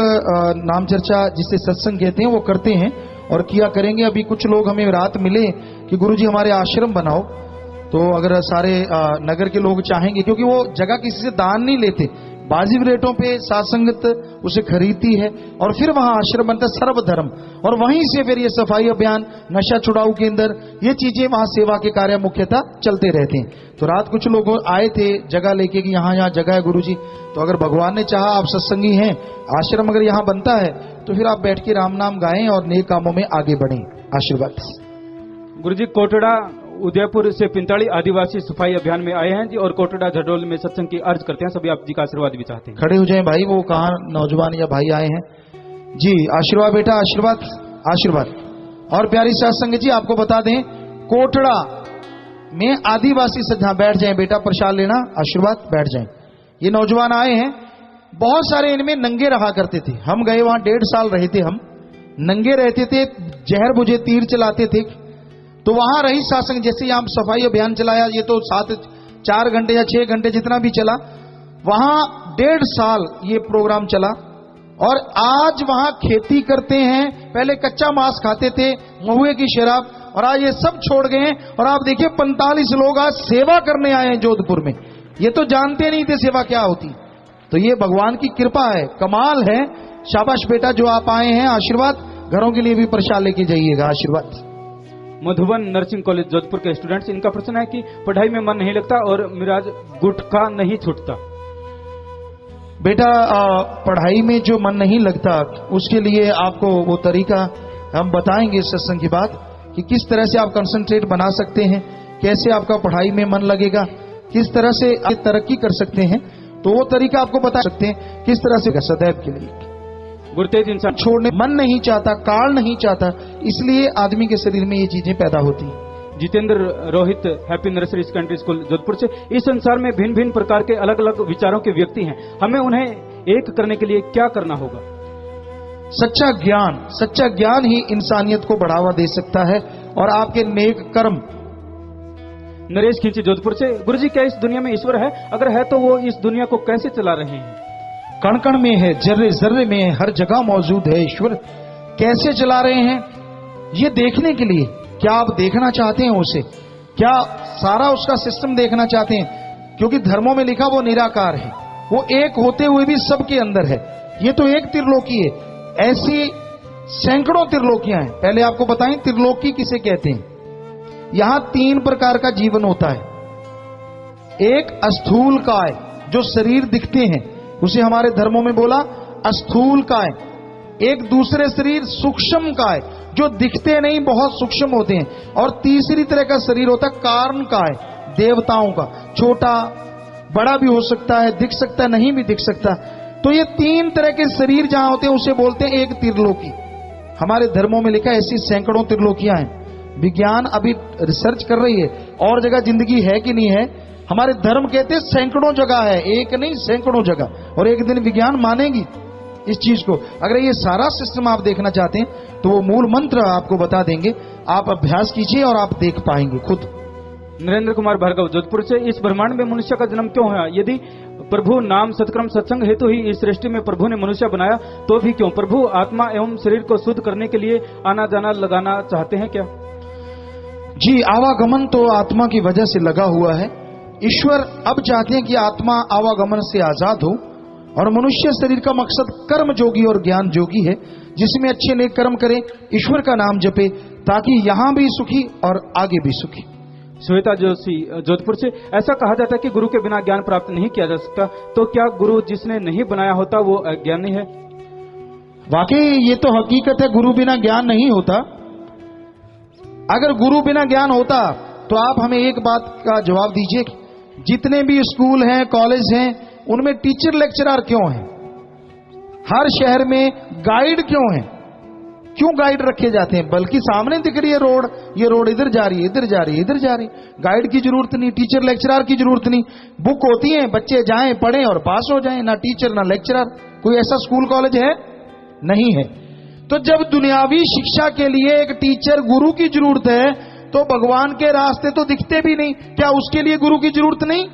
नाम चर्चा जिसे सत्संग कहते हैं वो करते हैं और किया करेंगे। अभी कुछ लोग हमें रात मिले कि गुरुजी हमारे आश्रम बनाओ, तो अगर सारे नगर के लोग चाहेंगे, क्योंकि वो जगह किसी से दान नहीं लेते, वाजिब रेटों पे सात्संगत उसे खरीदती है और फिर वहां आश्रम बनता है सर्वधर्म, और वहीं से फिर ये सफाई अभियान, नशा छुड़ाऊ केंद्र, ये चीजें वहां सेवा के कार्य मुख्यतः चलते रहते हैं। तो रात कुछ लोग आए थे जगह लेके कि यहाँ जगह है गुरुजी, तो अगर भगवान ने चाहा, आप सत्संगी हैं, आश्रम अगर यहाँ बनता है तो फिर आप बैठ के राम नाम गाएं और नेक कामों में आगे बढ़ें। आशीर्वाद। गुरुजी, कोटड़ा उदयपुर से 45 आदिवासी सफाई अभियान में आए हैं जी, और कोटड़ा झडोल में सत्संग की अर्ज करते हैं। सभी आप जी का आशीर्वाद भी चाहते हैं। खड़े हो जाएं भाई, वो कहाँ नौजवान या भाई आए हैं जी। आशीर्वाद बेटा, आशीर्वाद आशीर्वाद। और प्यारी सत्संग जी, आपको बता दें कोटड़ा में आदिवासी सज्जा, बैठ जाएं बेटा, प्रसाद लेना, आशीर्वाद, बैठ जाएं। ये नौजवान आए हैं, बहुत सारे इनमें नंगे रहा करते थे। हम गए वहां 1.5 साल रहे थे, हम नंगे रहते थे, जहर बुझे तीर चलाते थे। तो वहां रही सत्संग, जैसे यहाँ सफाई अभियान चलाया, ये तो 4 घंटे या 6 घंटे जितना भी चला, वहां 1.5 साल ये प्रोग्राम चला। और आज वहां खेती करते हैं, पहले कच्चा मांस खाते थे, महुए की शराब, और आज ये सब छोड़ गए हैं। और आप देखिए 45 लोग आज सेवा करने आए हैं जोधपुर में। ये तो जानते नहीं थे सेवा क्या होती। तो ये भगवान की कृपा है, कमाल है। शाबाश बेटा जो आप आए हैं, आशीर्वाद। घरों के लिए भी प्रसाद लेके जाइएगा, आशीर्वाद। मधुबन नर्सिंग कॉलेज जोधपुर के स्टूडेंट्स, इनका प्रश्न है कि पढ़ाई में मन नहीं लगता और मिराज गुटखा नहीं छूटता। बेटा पढ़ाई में जो मन नहीं लगता उसके लिए आपको वो तरीका हम बताएंगे सत्संग के बाद कि किस तरह से आप कंसंट्रेट बना सकते हैं, कैसे आपका पढ़ाई में मन लगेगा, किस तरह से आप तरक्की कर सकते हैं। तो वो तरीका आपको बता सकते हैं किस तरह से सदैव के लिए। गुरतेज इंसान छोड़ने मन नहीं चाहता, काल नहीं चाहता, इसलिए आदमी के शरीर में ये चीजें पैदा होती हैं। Jitendra Rohit happy nursery secondary school Jodhpur से, इस संसार में भिन्न भिन्न प्रकार के अलग अलग विचारों के व्यक्ति हैं, हमें उन्हें एक करने के लिए क्या करना होगा? सच्चा ज्ञान ही इंसानियत को बढ़ावा दे सकता है और आपके नेक कर्म। नरेश खिंची जोधपुर से, गुरुजी क्या इस दुनिया में ईश्वर है? अगर है तो वो इस दुनिया को कैसे चला रहे हैं? कण कण में है, जर्रे जर्रे में है, हर जगह मौजूद है ईश्वर। कैसे चला रहे हैं ये देखने के लिए, क्या आप देखना चाहते हैं उसे? क्या सारा उसका सिस्टम देखना चाहते हैं? क्योंकि धर्मों में लिखा वो निराकार है, वो एक होते हुए भी सबके अंदर है। ये तो एक त्रिलोकी है, ऐसी सैकड़ों त्रिलोकियां हैं। पहले आपको बताएं त्रिलोकी किसे कहते हैं। यहां 3 प्रकार का जीवन होता है। एक अस्थूल काय, जो शरीर दिखते हैं, उसे हमारे धर्मों में बोला अस्थूल काय। एक दूसरे शरीर सूक्ष्म काय, जो दिखते नहीं, बहुत सूक्ष्म होते हैं। और तीसरी तरह का शरीर होता है कारण काय, देवताओं का, छोटा बड़ा भी हो सकता है, दिख सकता है, नहीं भी दिख सकता। तो ये 3 तरह के शरीर जहां होते हैं उसे बोलते हैं एक त्रिलोकी। हमारे धर्मों में लिखा है ऐसी सैकड़ों त्रिलोकियां हैं। विज्ञान अभी रिसर्च कर रही है और जगह जिंदगी है कि नहीं है। हमारे धर्म कहते हैं सैकड़ों जगह है, एक नहीं सैकड़ों जगह। और एक दिन विज्ञान मानेगी इस चीज को। अगर ये सारा सिस्टम आप देखना चाहते हैं तो वो मूल मंत्र आपको बता देंगे, आप अभ्यास कीजिए और आप देख पाएंगे खुद। नरेंद्र कुमार भार्गव जोधपुर से, इस ब्रह्मांड में मनुष्य का जन्म क्यों है? यदि प्रभु नाम सत्कर्म सत्संग हेतु ही इस सृष्टि में प्रभु ने मनुष्य बनाया तो भी क्यों? प्रभु आत्मा एवं शरीर को शुद्ध करने के लिए आना जाना लगाना चाहते हैं क्या? जी, आवागमन तो आत्मा की वजह से लगा हुआ है। ईश्वर अब चाहते हैं कि आत्मा आवागमन से आजाद हो और मनुष्य शरीर का मकसद कर्म जोगी और ज्ञान जोगी है, जिसमें अच्छे नेक कर्म करें, ईश्वर का नाम जपे, ताकि यहां भी सुखी और आगे भी सुखी। श्वेता जोशी जोधपुर से, ऐसा कहा जाता है कि गुरु के बिना ज्ञान प्राप्त नहीं किया जा सकता, तो क्या गुरु जिसने नहीं बनाया होता वो अज्ञानी है? वाकई ये तो हकीकत है, गुरु बिना ज्ञान नहीं होता। अगर गुरु बिना ज्ञान होता तो आप हमें एक बात का जवाब दीजिए, जितने भी स्कूल हैं, कॉलेज हैं, उनमें टीचर लेक्चरर क्यों हैं? हर शहर में गाइड क्यों हैं? क्यों गाइड रखे जाते हैं? बल्कि सामने दिख रही है रोड, ये रोड इधर जा रही है, इधर जा रही है, इधर जा रही है। गाइड की जरूरत नहीं, टीचर लेक्चरर की जरूरत नहीं। बुक होती है, बच्चे जाएं, पढ़ें और पास हो जाएं। ना टीचर ना लेक्चरर। कोई ऐसा स्कूल कॉलेज है? नहीं है। तो जब दुनियावी शिक्षा के लिए एक टीचर गुरु की जरूरत है तो भगवान के रास्ते तो दिखते भी नहीं। क्या उसके लिए गुरु की जरूरत नहीं?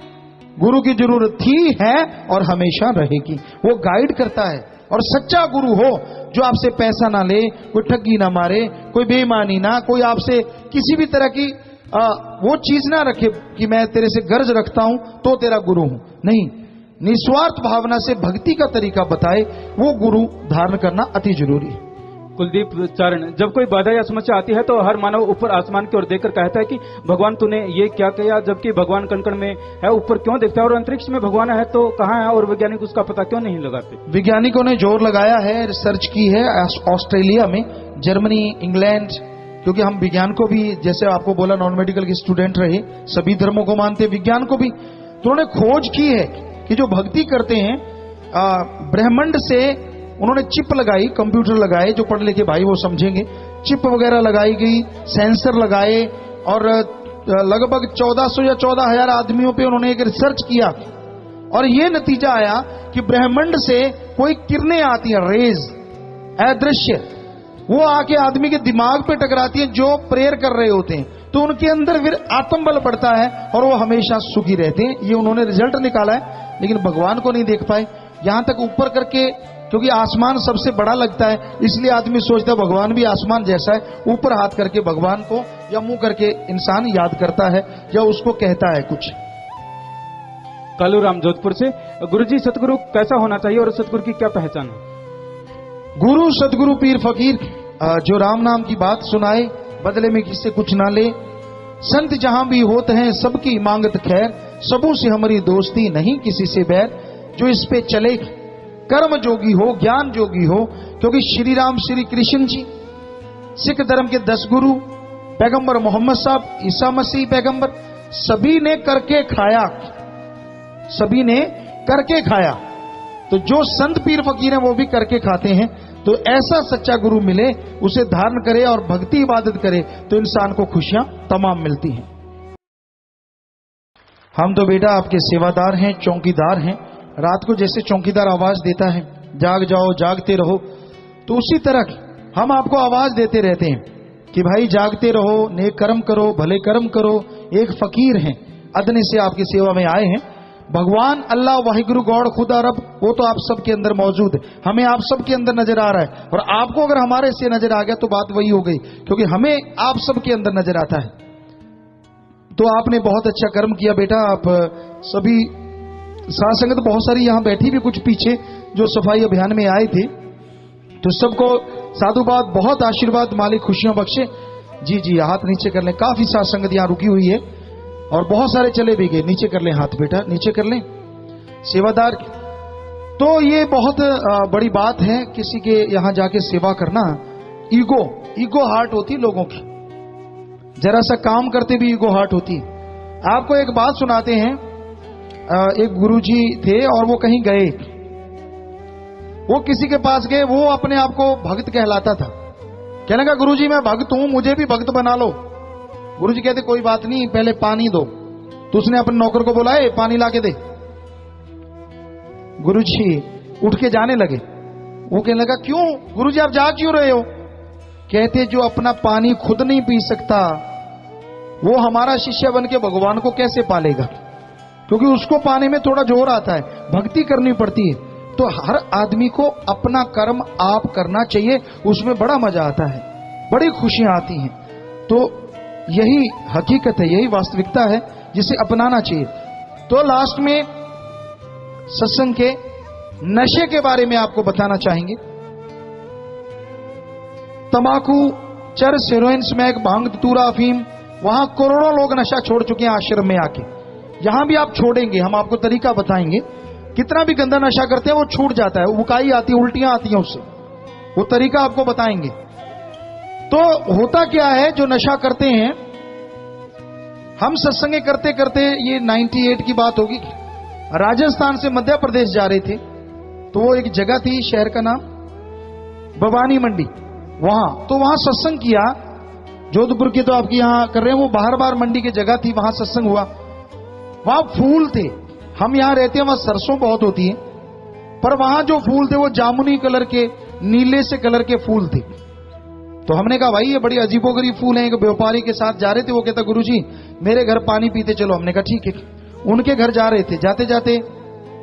गुरु की जरूरत थी, है और हमेशा रहेगी। वो गाइड करता है। और सच्चा गुरु हो जो आपसे पैसा ना ले, कोई ठगी ना मारे, कोई बेईमानी ना, कोई आपसे किसी भी तरह की वो चीज ना रखे कि मैं तेरे से गर्ज रखता हूं तो तेरा गुरु हूं। नहीं, निस्वार्थ भावना से भक्ति का तरीका बताए, वो गुरु धारण करना अति जरूरी है। कुलदीप चारण, जब कोई बाधा या समस्या आती है तो हर मानव ऊपर आसमान की ओर देखकर कहता है कि भगवान तूने ये क्या किया, जबकि भगवान कण-कण में है, ऊपर क्यों देखता है? और अंतरिक्ष में भगवान है तो कहाँ है? और वैज्ञानिक उसका पता क्यों नहीं लगाते? वैज्ञानिकों ने जोर लगाया है, रिसर्च की है ऑस्ट्रेलिया में, जर्मनी, इंग्लैंड, क्योंकि हम विज्ञान को भी, जैसे आपको बोला नॉन मेडिकल के स्टूडेंट रहे, सभी धर्मों को मानते, विज्ञान को भी, तो उन्होंने खोज की है कि जो भक्ति करते हैं ब्रह्मांड से, उन्होंने चिप लगाई, कंप्यूटर लगाए, जो पढ़ लिखे भाई वो समझेंगे, चिप वगैरह लगाई गई, सेंसर लगाए और लगभग 1400 या 14,000 आदमियों पे उन्होंने एक रिसर्च किया और ये नतीजा आया कि ब्रह्मांड से कोई किरणें आती हैं, रेज, अदृश्य, वो आके आदमी के दिमाग पे टकराती है जो प्रेयर कर रहे होते हैं, तो उनके अंदर फिर आत्मबल बढ़ता है और वो हमेशा सुखी रहते हैं। ये उन्होंने रिजल्ट निकाला है, लेकिन भगवान को नहीं देख पाए। यहां तक ऊपर करके, क्योंकि आसमान सबसे बड़ा लगता है, इसलिए आदमी सोचता है भगवान भी आसमान जैसा है। ऊपर हाथ करके भगवान को या मुंह करके इंसान याद करता है या उसको कहता है कुछ। कालूराम जोधपुर से, गुरुजी सतगुरु कैसा होना चाहिए और सतगुरु की क्या पहचान है? गुरु, सतगुरु, पीर, फकीर जो राम नाम की बात सुनाए, बदले में किससे कुछ ना ले। संत जहां भी होते हैं सबकी मांगत खैर, सबों से हमारी दोस्ती नहीं किसी से बैर। जो इस पे चले कर्म जोगी हो, ज्ञान जोगी हो, क्योंकि श्री राम श्री कृष्ण जी, सिख धर्म के 10 गुरु, पैगंबर मोहम्मद साहब, ईसा मसीह पैगंबर, सभी ने करके खाया, सभी ने करके खाया। तो जो संत पीर फकीर हैं वो भी करके खाते हैं। तो ऐसा सच्चा गुरु मिले, उसे धारण करे और भक्ति इबादत करे तो इंसान को खुशियां तमाम मिलती हैं। हम तो बेटा आपके सेवादार हैं, चौकीदार हैं। रात को जैसे चौकीदार आवाज देता है, जाग जाओ जागते रहो, तो उसी तरह हम आपको आवाज देते रहते हैं कि भाई जागते रहो, नेक कर्म करो, भले कर्म करो। एक फकीर हैं, अदने से आपकी सेवा में आए हैं। भगवान अल्लाह वाहिगुरु गॉड खुदा रब, वो तो आप सबके अंदर मौजूद है, हमें आप सबके अंदर नजर आ रहा है। और आपको अगर हमारे से नजर आ गया तो बात वही हो गई, क्योंकि हमें आप सबके अंदर नजर आता है। तो आपने बहुत अच्छा कर्म किया बेटा। आप सभी साथ संगत बहुत सारी यहां बैठी भी, कुछ पीछे जो सफाई अभियान में आए थे, तो सबको साधुवाद, बहुत आशीर्वाद, मालिक खुशियां बख्शे। जी जी, हाथ नीचे कर लें। काफी साथ संगत यहां रुकी हुई है और बहुत सारे चले भी गए। नीचे कर लें हाथ बेटा, नीचे कर लें। सेवादार, तो ये बहुत बड़ी बात है किसी के यहां जाके सेवा करना। ईगो हार्ट होती है लोगों की, जरा सा काम करते भी ईगो हार्ट होती है। आपको एक बात सुनाते हैं। एक गुरुजी थे और वो कहीं गए, वो किसी के पास गए, वो अपने आप को भक्त कहलाता था। कहने लगा गुरुजी मैं भक्त हूं, मुझे भी भक्त बना लो। गुरुजी कहते कोई बात नहीं, पहले पानी दो। तो उसने अपने नौकर को बोला, ए पानी ला के दे। गुरुजी उठ के जाने लगे। वो कहने लगा क्यों गुरुजी आप जा क्यों रहे हो? कहते जो अपना पानी खुद नहीं पी सकता, वो हमारा शिष्य बन के भगवान को कैसे पालेगा? क्योंकि उसको पाने में थोड़ा जोर आता है, भक्ति करनी पड़ती है। तो हर आदमी को अपना कर्म आप करना चाहिए, उसमें बड़ा मजा आता है, बड़ी खुशियां आती हैं। तो यही हकीकत है, यही वास्तविकता है जिसे अपनाना चाहिए। तो लास्ट में सत्संग के नशे के बारे में आपको बताना चाहेंगे। तंबाकू, चरस, हेरोइन, स्मैक, भांग, धतूरा, अफीम, वहां करोड़ों लोग नशा छोड़ चुके हैं आश्रम में आके। यहां भी आप छोड़ेंगे, हम आपको तरीका बताएंगे। कितना भी गंदा नशा करते हैं वो छूट जाता है, उकाई आती है, उल्टियां आती हैं उससे, वो तरीका आपको बताएंगे। तो होता क्या है, जो नशा करते हैं, हम सत्संग करते करते, ये 98 की बात होगी, राजस्थान से मध्य प्रदेश जा रहे थे। तो वो एक जगह थी, शहर का नाम भवानी मंडी, वहां तो वहां सत्संग किया। जोधपुर की तो आपकी यहां कर रहे हैं, वो बाहर बाहर मंडी की जगह थी, वहां सत्संग हुआ। वहां फूल थे, हम यहां रहते हैं, वहां सरसों बहुत होती है, पर वहां जो फूल थे वो जामुनी कलर के, नीले से कलर के फूल थे। तो हमने कहा भाई ये बड़ी अजीबोगरीब फूल हैं। एक व्यापारी के साथ जा रहे थे, वो कहता गुरुजी मेरे घर पानी पीते चलो। हमने कहा ठीक है। उनके घर जा रहे थे, जाते जाते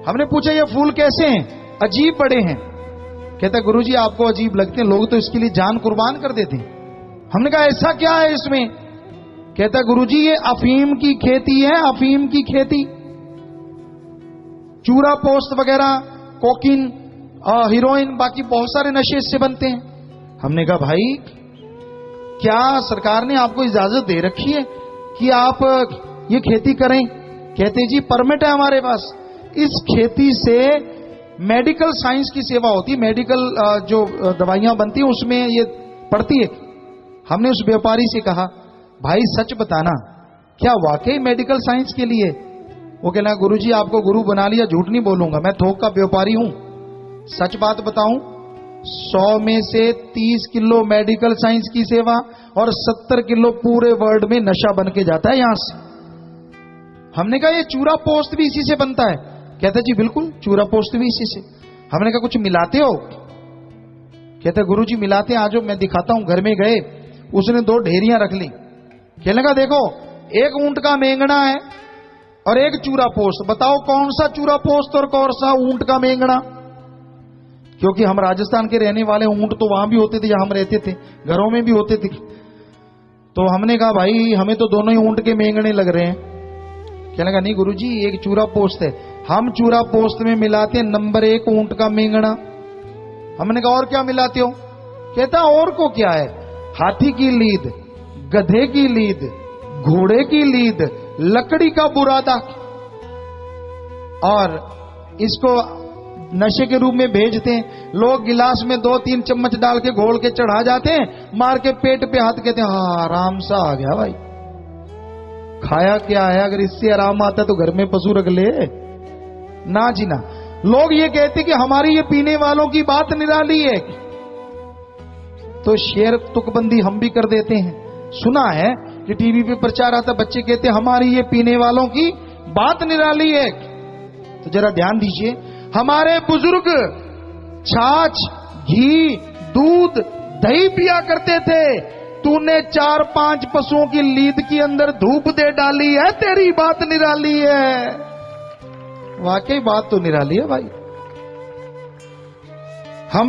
हमने पूछा ये फूल कैसे हैं? अजीब बड़े हैं। कहता गुरुजी आपको अजीब लगते हैं, लोग तो इसके लिए जान कुर्बान कर देते हैं। हमने कहा ऐसा क्या है इसमें? कहता गुरुजी ये अफीम की खेती है, अफीम की खेती। चूरा पोस्त वगैरह, कोकीन, हीरोइन, बाकी बहुत सारे नशे इससे बनते हैं। हमने कहा भाई क्या सरकार ने आपको इजाजत दे रखी है कि आप ये खेती करें? कहते जी परमिट है हमारे पास। इस खेती से मेडिकल साइंस की सेवा होती है, मेडिकल जो दवाइयां बनती है उसमें ये पड़ती है। हमने उस व्यापारी से कहा भाई सच बताना, क्या वाकई मेडिकल साइंस के लिए? वो कहना गुरुजी आपको गुरु बना लिया, झूठ नहीं बोलूंगा, मैं थोक का व्यापारी हूं, सच बात बताऊं, 100 में से 30 किलो मेडिकल साइंस की सेवा और 70 किलो पूरे वर्ल्ड में नशा बन के जाता है यहां से। हमने कहा ये चूरा पोस्त भी इसी से बनता है? कहता जी बिल्कुल, चूरा पोस्त भी इसी से। हमने कहा कुछ मिलाते हो? कहता गुरुजी मिलाते हैं, आज मैं दिखाता हूं। घर में गए, उसने 2 ढेरियां रख ली। कहने लगा देखो एक ऊंट का मेंगना है और एक चूरा पोस्त, बताओ कौन सा चूरा पोस्त और कौन सा ऊंट का मेंगना? क्योंकि हम राजस्थान के रहने वाले, ऊंट तो वहां भी होते थे जहां हम रहते थे, घरों में भी होते थे। तो हमने कहा भाई हमें तो दोनों ही ऊंट के मेंगने लग रहे हैं। कहने लगा नहीं गुरुजी एक चूरा पोस्त है, हम चूरा पोस्त में मिलाते हैं नंबर 1 ऊंट का मेंगना। हमने कहा और क्या मिलाते हो? कहता और को क्या है, हाथी की लीद, गधे की लीद, घोड़े की लीद, लकड़ी का बुरादा, और इसको नशे के रूप में भेजते हैं। लोग गिलास में 2-3 चम्मच डाल के घोल के चढ़ा जाते हैं, मार के पेट पे हाथ, कहते हैं हाँ आराम सा आ गया भाई। खाया क्या है, अगर इससे आराम आता तो घर में पशु रख ले ना जी ना। लोग ये कहते कि हमारी ये पीने वालों की बात निराली है, तो शेर तुकबंदी हम भी कर देते हैं। सुना है कि टीवी पे प्रचार आता, बच्चे कहते हमारी ये पीने वालों की बात निराली है। तो जरा ध्यान दीजिए, हमारे बुजुर्ग छाछ, घी, दूध, दही पिया करते थे। तूने 4-5 पशुओं की लीद के अंदर धूप दे डाली है, तेरी बात निराली है। वाकई बात तो निराली है भाई। हम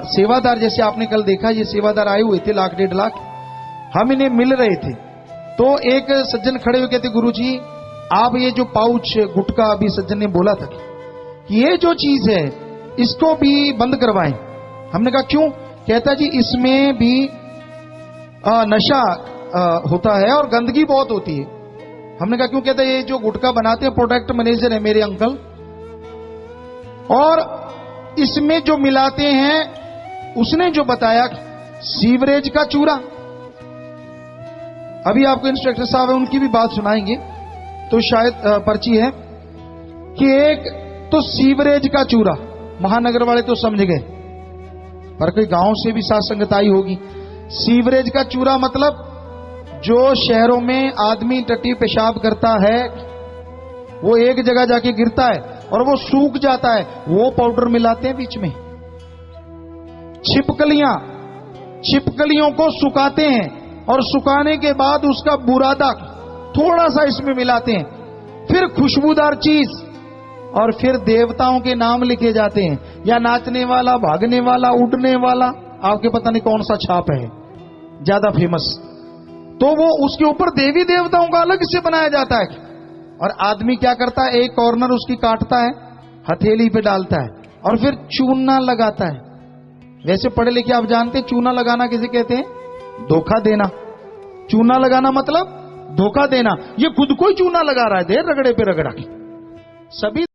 सेवादार, जैसे आपने कल देखा, ये सेवादार आए हुए थे 1-1.5 लाख, हम इन्हें मिल रहे थे, तो एक सज्जन खड़े हुए कहते गुरुजी आप ये जो पाउच गुटखा, अभी सज्जन ने बोला था कि ये जो चीज है इसको भी बंद करवाएं। हमने कहा क्यों? कहता जी इसमें भी नशा होता है और गंदगी बहुत होती है। हमने कहा क्यों? कहता ये जो गुटखा बनाते हैं प्रोडक्ट मैनेजर है मेरे अंकल, और इसमें जो मिलाते हैं उसने जो बताया सीवरेज का चूरा। अभी आपको इंस्पेक्टर साहब है उनकी भी बात सुनाएंगे, तो शायद पर्ची है कि एक तो सीवरेज का चूरा, महानगर वाले तो समझ गए, पर कोई गांव से भी साथ संगत आई होगी। सीवरेज का चूरा मतलब जो शहरों में आदमी टट्टी पेशाब करता है, वो एक जगह जाके गिरता है और वो सूख जाता है, वो पाउडर मिलाते हैं बीच में। छिपकलियों को सुखाते हैं और सुखाने के बाद उसका बुरादा थोड़ा सा इसमें मिलाते हैं, फिर खुशबूदार चीज, और फिर देवताओं के नाम लिखे जाते हैं, या नाचने वाला, भागने वाला, उड़ने वाला, आपके पता नहीं कौन सा छाप है ज्यादा फेमस, तो वो उसके ऊपर देवी देवताओं का अलग से बनाया जाता है। और आदमी क्या करता है, एक कॉर्नर उसकी काटता है, हथेली पे डालता है और फिर चूना लगाता है। वैसे पढ़े लिखे आप जानते हैं चूना लगाना किसे कहते हैं? धोखा देना। चूना लगाना मतलब धोखा देना। ये खुद को ही चूना लगा रहा है, देर रगड़े पे रगड़ा। सभी